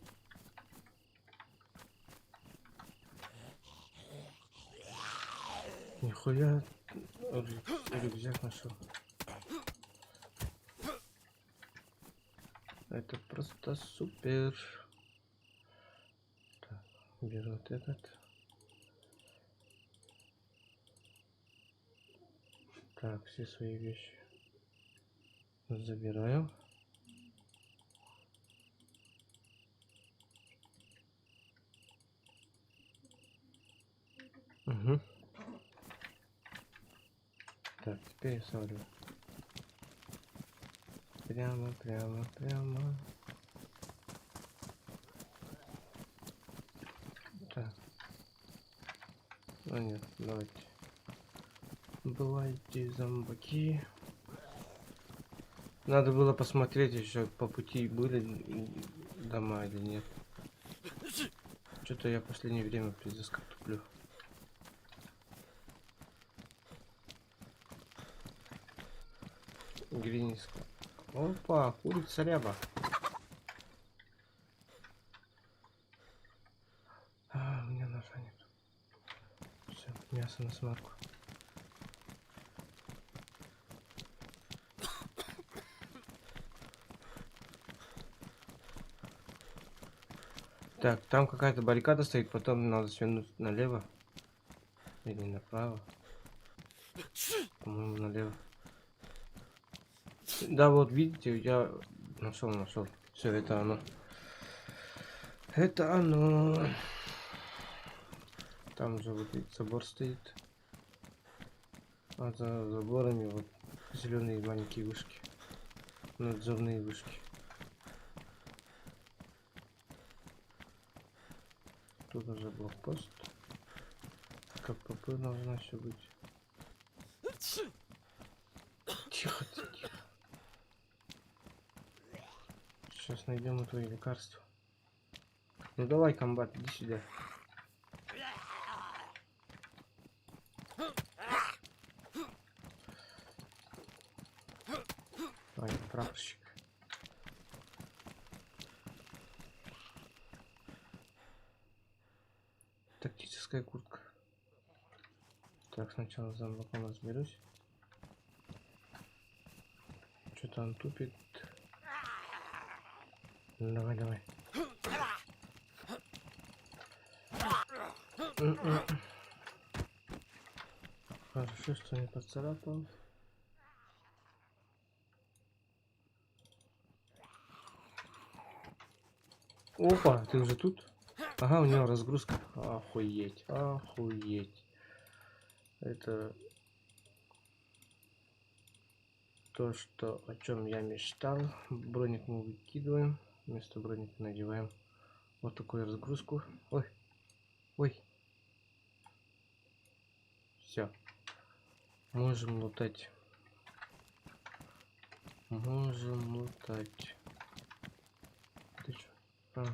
Нихуя рюкзак нашел. Это просто супер. Так, беру вот этот. Так, все свои вещи забираю. Угу. Так, теперь смотрю. Прямо. Так. Ну нет, давайте. Бывайте зомбаки. Надо было посмотреть еще по пути были дома или нет. Что-то я в последнее время пиздец как туплю. Гриниск. Опа, курица ряба. А, у меня ножа нет. Все, мясо на смарку. Так, там какая-то баррикада стоит, потом надо свернуть налево. Или направо. По-моему, налево. Да, вот видите, я нашел. Все, это оно. Это оно. Там же вот этот забор стоит. А за заборами вот зеленые маленькие вышки. Надзорные вышки. Тут уже блокпост. Как КПП должна все быть. Тихо. Сейчас найдем твои лекарства. Ну давай, комбат, иди сюда. Ой, прапорщик. Тактическая куртка. Так, сначала с зомбаком разберусь. Что-то он тупит. Ну, давай. Хорошо, что не поцарапал. Опа, ты уже тут? Ага, у него разгрузка. Охуеть. Это то, что о чем я мечтал. Броник мы выкидываем. Вместо броника надеваем вот такую разгрузку. Ой. Все. Можем лутать. Ты чё?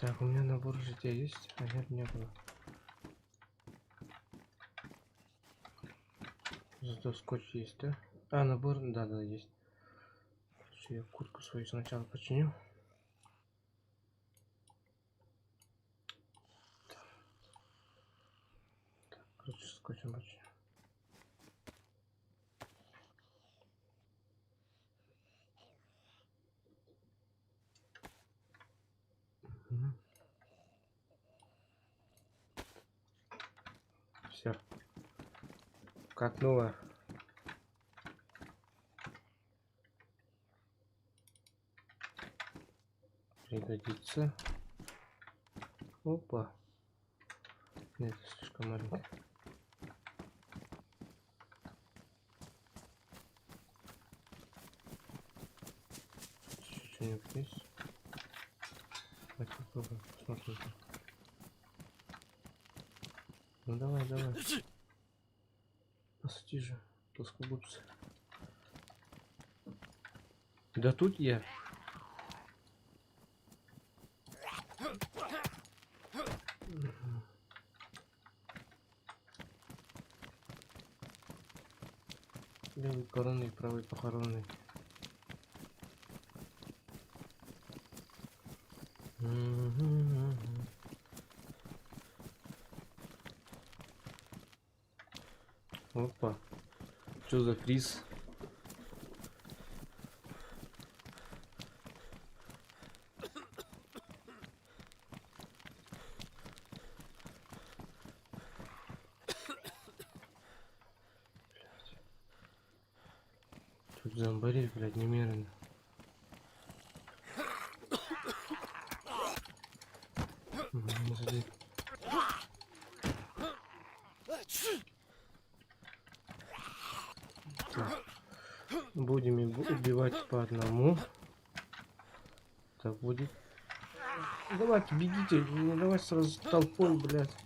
Так, у меня набор жития есть? А нет, не было. Зато скотч есть, да? А, набор, да, есть. Я куртку свою сначала починю. Так, короче, скотчем починю. Все. Катнула. Пригодится. Опа. Нет, слишком маленький. Что-нибудь есть? Давайте попробуем, посмотрим. Ну давай, давай. Посади же, плоскогубцы. Да тут я. Левый коронный, правый похоронный. Опа. Что за приз? Тут зомбарей, блядь, немерено. Будем убивать по одному. Так будет. Давайте, бегите, не давай сразу толпой, блядь.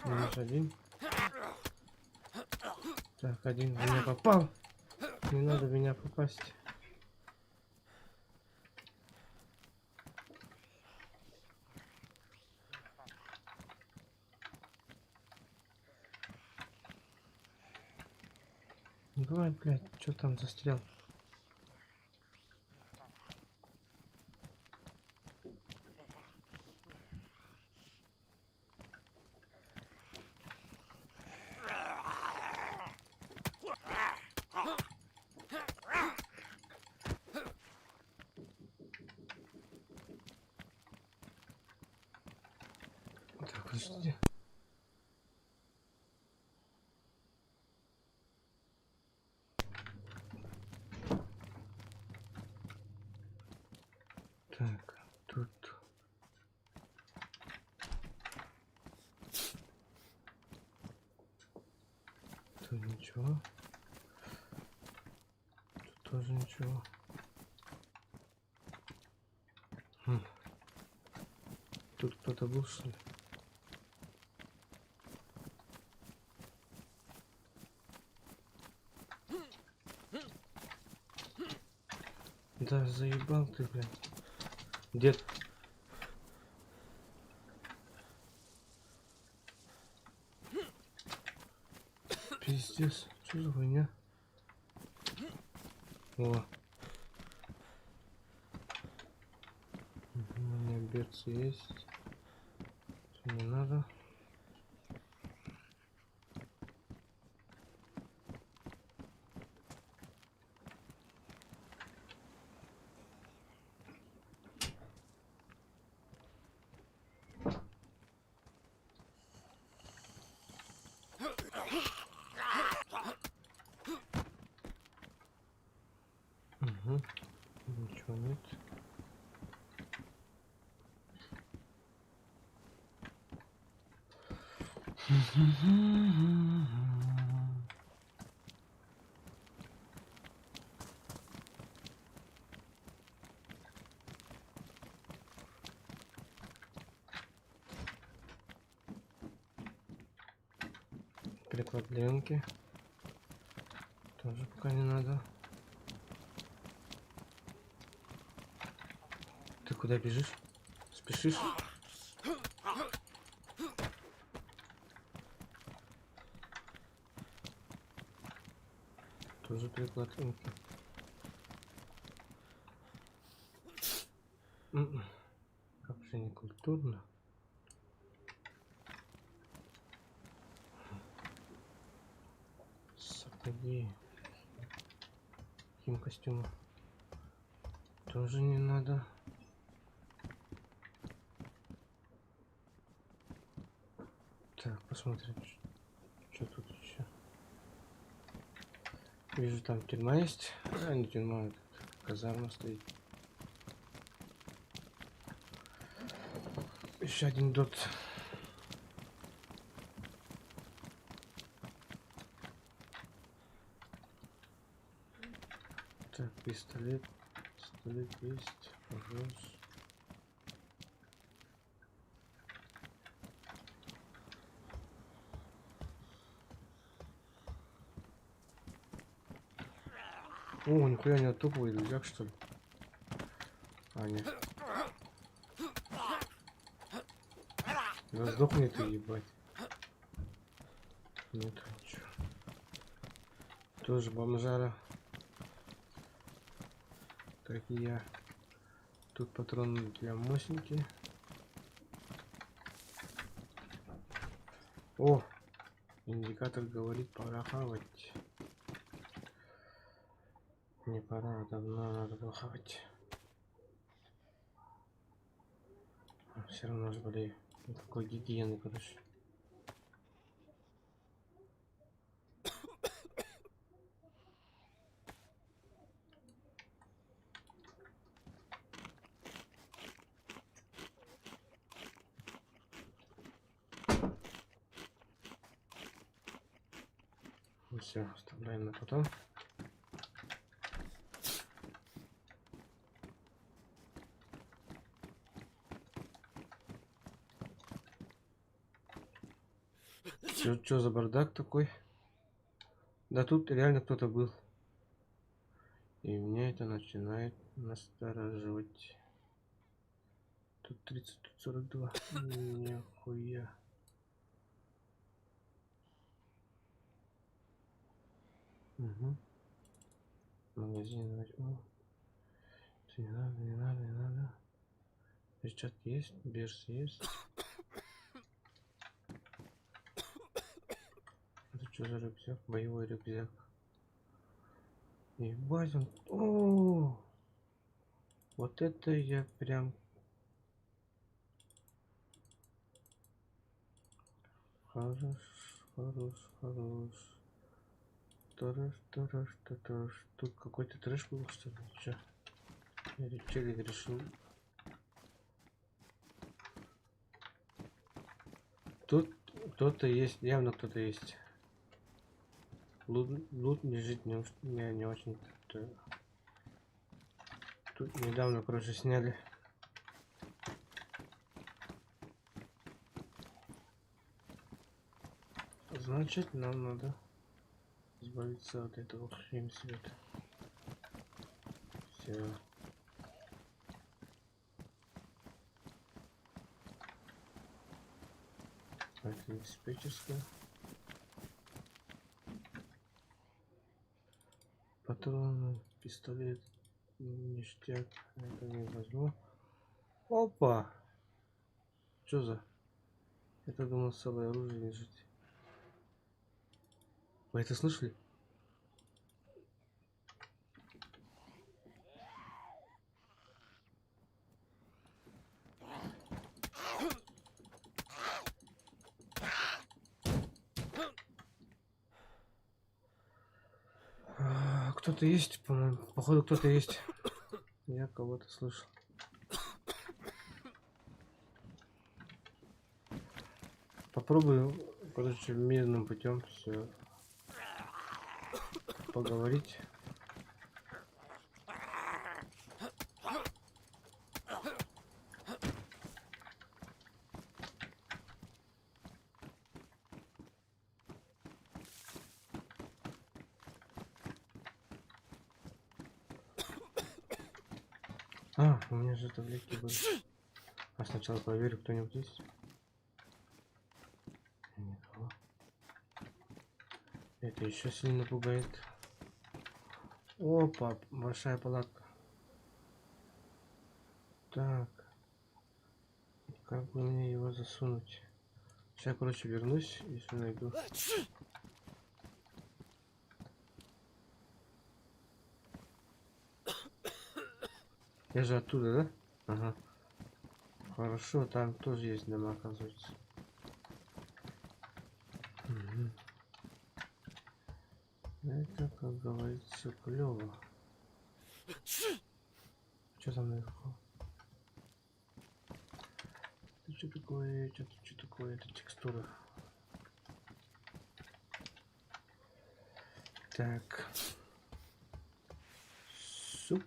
Минус один. Так, один в меня попал. Не надо в меня попасть. Давай, блядь, что там застрял? Так, подожди. Так, тут... Тут ничего. Тут тоже ничего. Тут кто-то был, что ли? Да, заебал ты, блядь. Дед. Пиздец, что за хуйня? О. У меня берцы есть. Что не надо. Угу. Ничего нет. Приклад ленки. Тоже пока не надо. Ты куда бежишь? Спешишь? Тоже приклад ленки. Как же не культурно. Сапоги. Хим костюма. Тоже не надо. Так, посмотрим, что тут еще. Вижу, там тюрьма есть. А, не тюрьма, казарма стоит. Еще один дот. Так, пистолет. Пистолет есть. Пожалуйста. О, нихуя не топовый рюкзак, что ли? А, нет. Да сдохни ты, ебать. Нет, ничего. Тоже бомжара. Как и я. Тут патроны для мосинки. О! Индикатор говорит, пора хавать. Не пора, а давно надо было хавать. Все равно же болею. Никакой гигиены, короче. Все, оставляем на потом. Чё за бардак такой? Да тут реально кто-то был. И меня это начинает настораживать. Тут 30, тут 42. Нихуя. Угу. Магазин возьму. Не надо, не надо, не надо. Перчатки есть, берс есть. Это что за рюкзак? Боевой рюкзак. Ебать он. О, вот это я прям. Хорош, хорош, хорош. Трэш. Тут какой-то трэш был, что ли? Че? Или челик решил. Тут кто-то есть, явно кто-то есть. Лут лежит не очень. Тут недавно, короче, сняли. Значит, нам надо избавиться от этого хрень света. Все. Это диспетчерская. Патроны, пистолет, ништяк. Это не возьму. Опа! Что за? Я думал, целое оружие лежит. Вы это слышали? Кто-то есть, по-моему. Походу, кто-то есть. Я кого-то слышал. Попробую, короче, мирным путем все поговорить. А, у меня же таблетки были. А сначала проверю, кто-нибудь есть. Никого. Это еще сильно пугает. Опа, большая палатка. Так. Как бы мне его засунуть? Сейчас, короче, вернусь, если найду. Я же оттуда, да? Ага. Хорошо, там тоже есть дома, оказывается. Это, как говорится, клево. Что там наверху? Это что такое? Что такое? Это текстура. Так. Суп.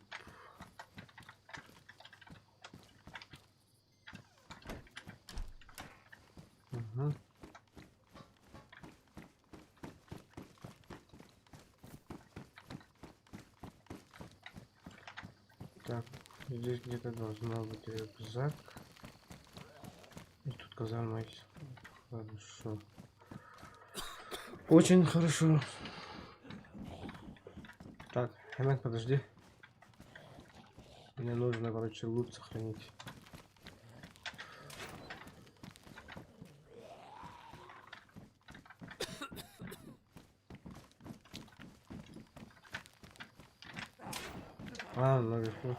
Угу. Так, здесь где-то должна быть рюкзак. И тут казарма есть. Хорошо. Очень хорошо. Так, Хэммет, подожди. Мне нужно, короче, лут сохранить. А, наверху.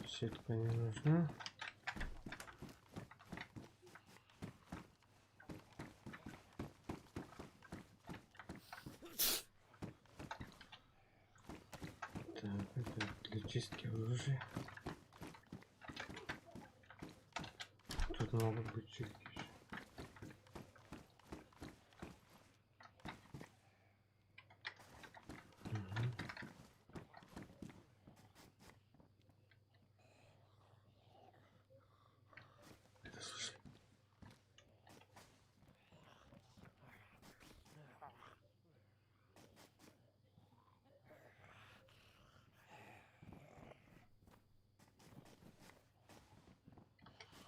Сетка не нужна. Так, это для чистки оружия. Тут могут быть чистки еще. Это, слушай.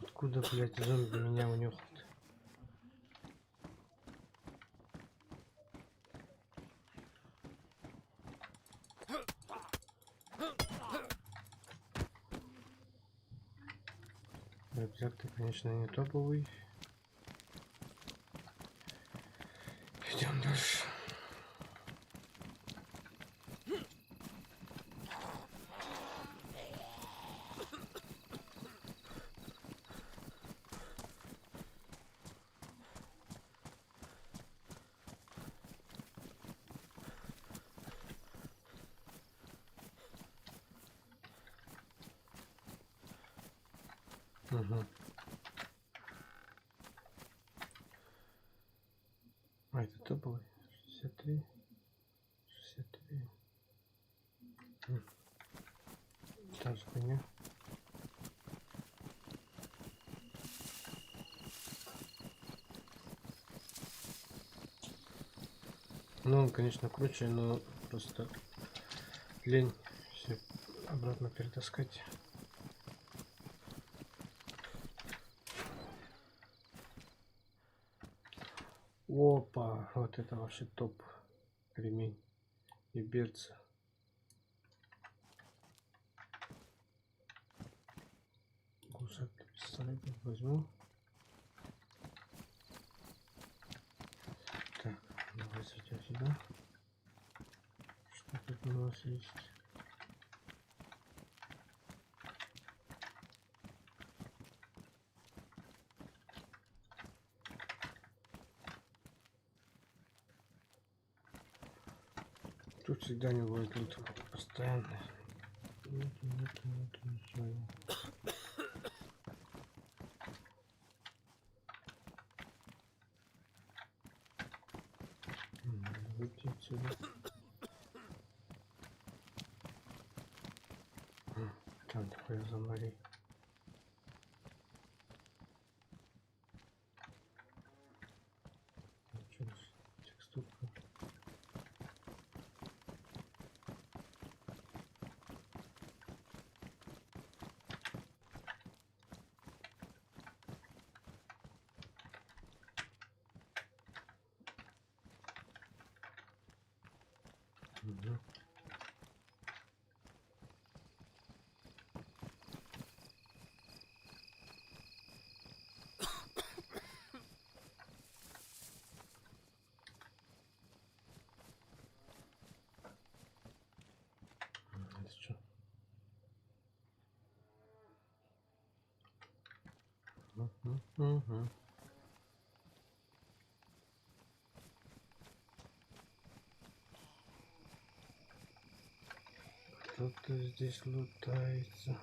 Откуда, блядь, зомби меня унюхают? Рюкзак-то, конечно, не топовый. Идем дальше. Угу. А это топовый. 63. 63. Та же хуйня. Ну, он, конечно, круче, но просто лень все обратно перетаскать. Опа, вот это вообще топ. Ремень и берцы. Кусок пистолет возьму. Так, давай зайдем сюда. Что тут у нас есть? Тут всегда не будет лут постоянно. Нет, ничего. Надо выйти отсюда. Там такое зомбарей. Текстурка. Угу. Мгм. Кто-то здесь лутается.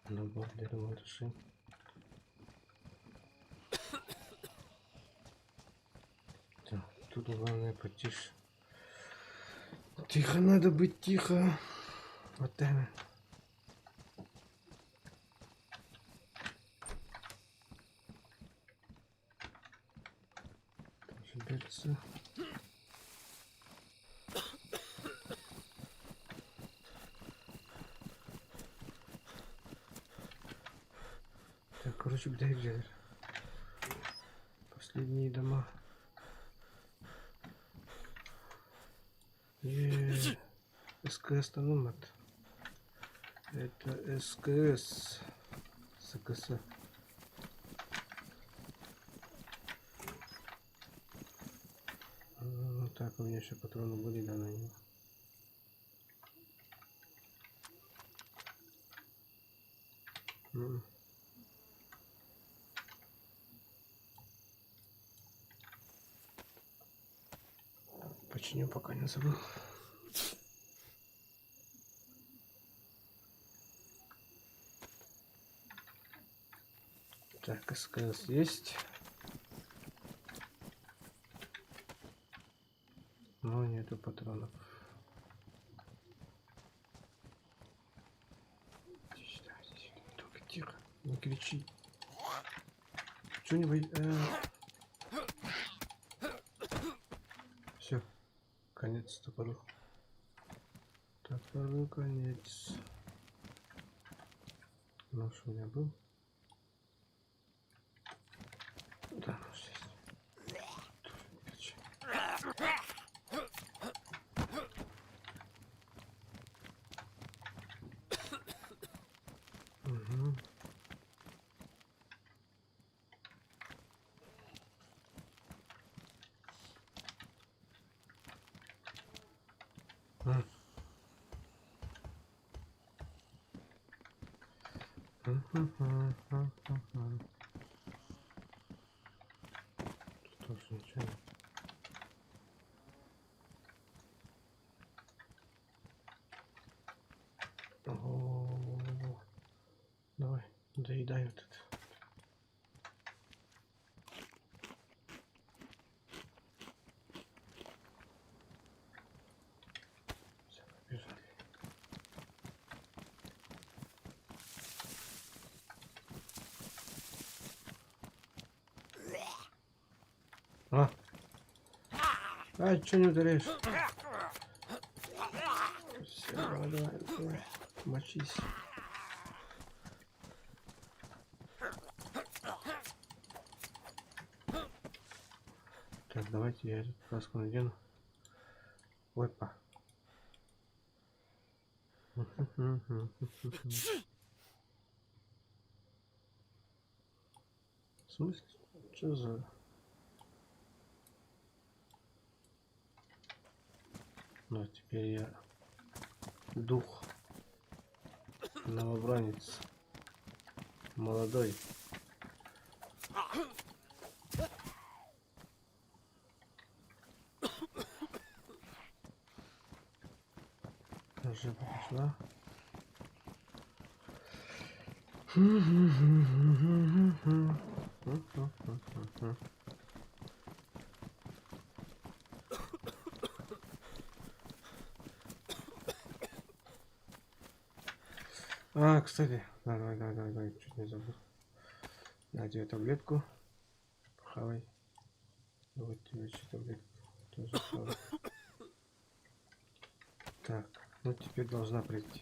Набор для ремонта шин. Так, тут главное потише. Тихо, надо быть тихо. Вот это. Берется. Так, короче, где? Последние дома. СКС номер. Это СКС. СКС. Так, у меня еще патроны были, да, на него. Починю, пока не забыл. Так, СКС есть. Но нету патронов. Только тихо, не кричи. Что-нибудь. Все, конец топору. Топору конец. Нож у меня был. Да, нож есть. Угу. Тут тоже ничего. О, давай, доедай вот это. Все, побежали. Что не ударяешь? Все, давай, мочись. Так, давайте я эту каску надену. Опа. В смысле? Что за... Ну, теперь я дух, новобранец, молодой. Уже пошла. Кстати, давай, чуть не забыл. На тебе таблетку. Хавай. Вот тебе еще таблетку. Тоже хавай. Так, ну теперь должна прийти.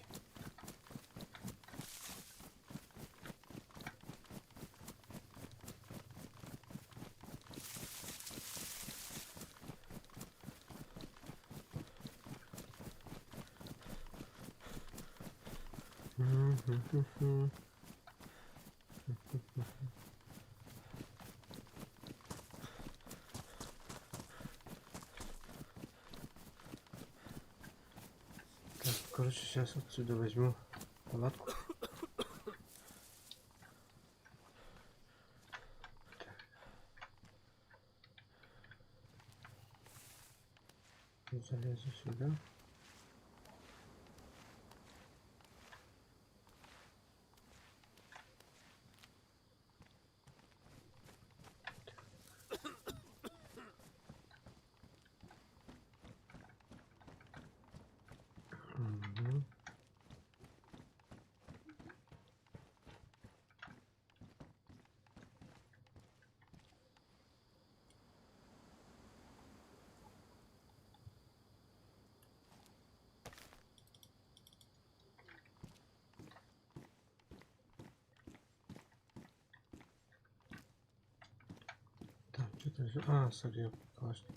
Так, короче, сейчас отсюда возьму палатку. Залезу сюда. Мгм. Так, что-то же... А, сорри, калашник.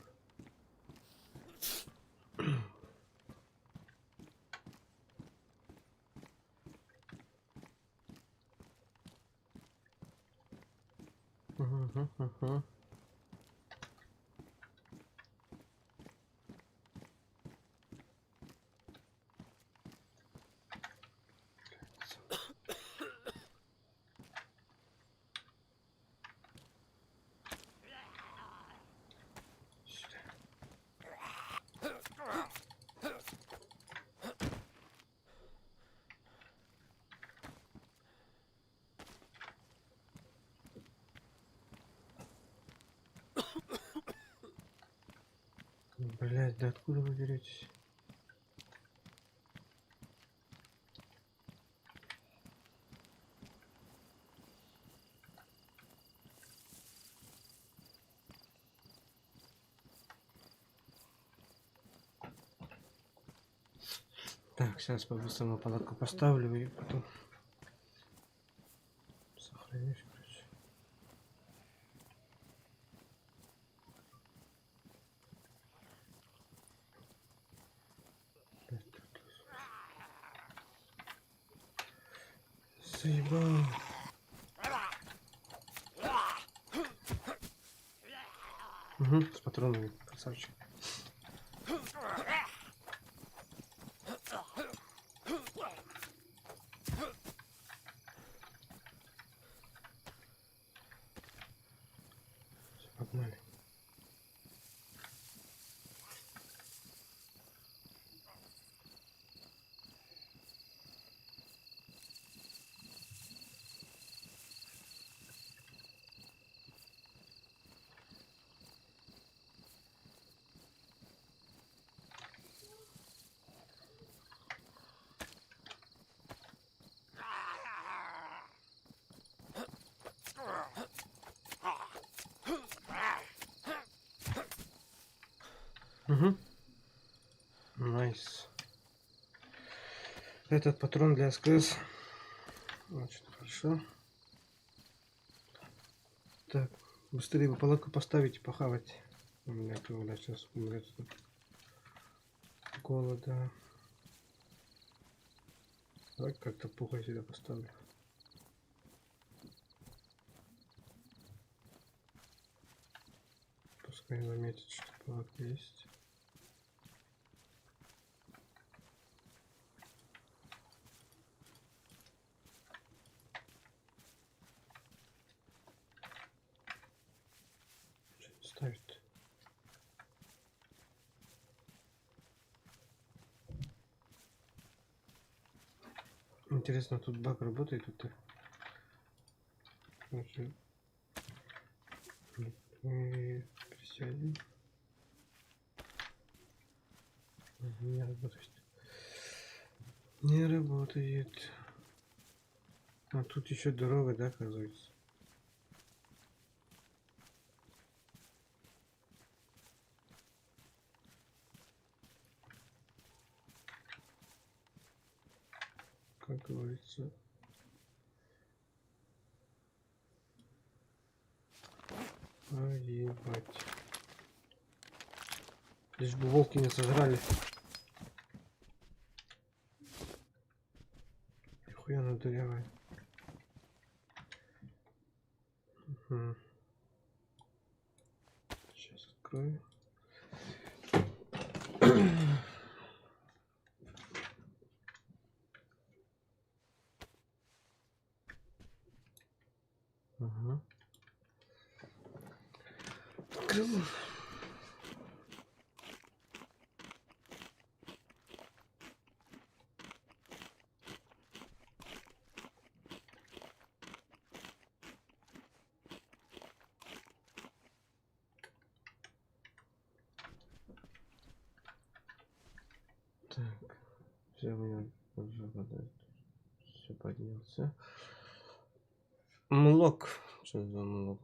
Угу. Блять, да откуда вы беретесь? Так, сейчас по-быстрому палатку поставлю и потом сохранюсь, короче. Заебал. Угу, с патронами, красавчик. Всё, погнали. Угу. Найс. Этот патрон для СКС. Очень хорошо. Так, быстрее бы палатку поставить и похавать. У меня когда сейчас умрет от голода. Давай как-то пухой сюда поставлю. Пускай заметит, что палатка есть. Ставит. Интересно, тут баг работает тут? Короче, присядем. Не работает. Не работает. А тут еще дорога, да, оказывается? как говорится. Ебать. Лишь бы волки не сожрали. Нихуя она дырявая. Угу. Сейчас открою. Ага. Открыл. Так, все у меня уже вода. Все поднялся. Млок. Что за млок?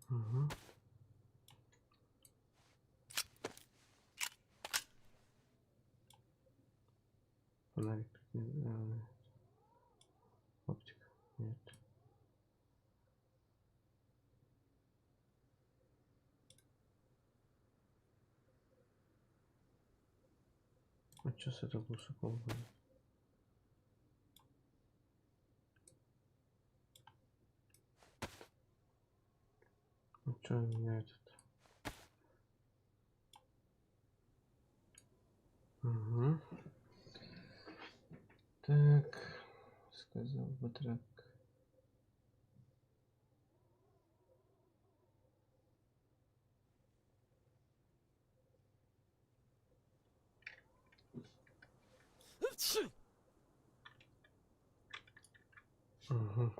Угу. Фонарик тут нет. Оптика. Нет. А что с этого глушаком будет? Ну что у меня этот? Угу. Так, сказал батрак. Угу.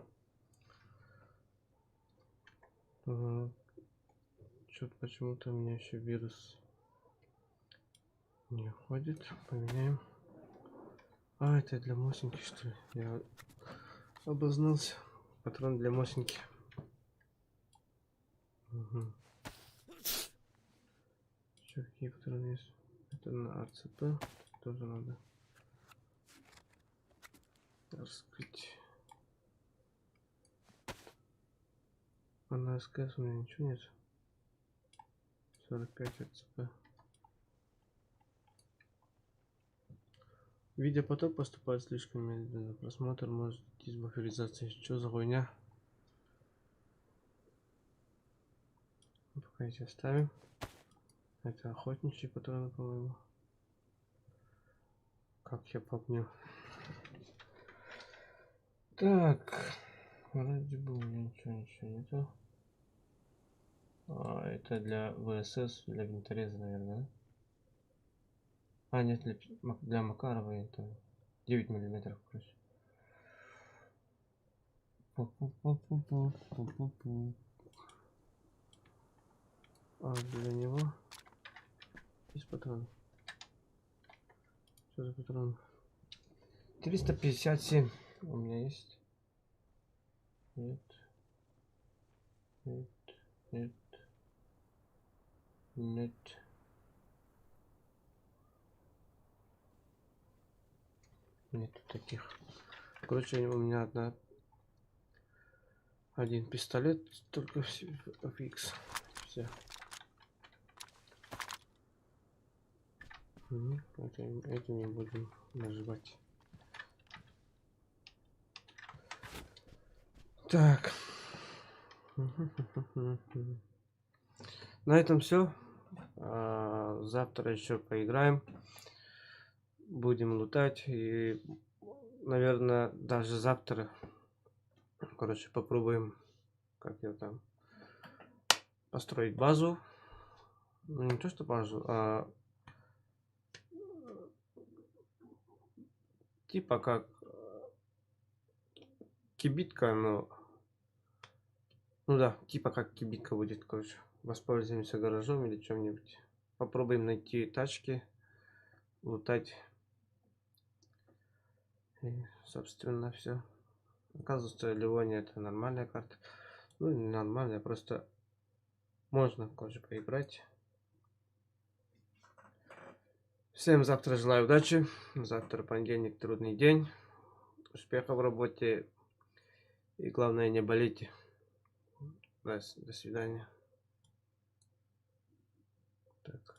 Что-то почему-то у меня еще вирус не ходит. Поменяем. А, это для мосинки, что ли? Я обознался. Патрон для мосинки. Угу. Еще какие патроны есть? Это на АЦП. Тоже надо раскрыть. А на СКС у меня ничего нет. 45 АЦП. Видеопоток поступает слишком медленно. Просмотр может идти с буферизацией. Что за хуйня? Пока эти оставим. Это охотничьи патроны, по-моему. Как я помню. Так. Вроде бы у меня ничего нету. А, это для ВСС, для винтореза, наверное. А, нет, для Макарова это 9 миллиметров, короче. А для него есть патрон. Что за патрон? 357 у меня есть. Нет. Нет. Нет. Нет. Нету таких. Короче, у меня один пистолет, только FX. Все. Этим не будем нажимать. Так. На этом все. Завтра еще поиграем. Будем лутать. И, наверное, даже завтра, короче, попробуем, как я там, построить базу. Ну, не то, что базу, а типа как кибитка, но... Ну да, типа как кибитка будет, короче. Воспользуемся гаражом или чем-нибудь. Попробуем найти тачки, лутать. И, собственно, все. Оказывается, Ливония это нормальная карта. Ну, не нормальная, просто можно, короче, поиграть. Всем завтра желаю удачи. Завтра понедельник, трудный день. Успехов в работе. И главное, не болейте. До свидания. Так.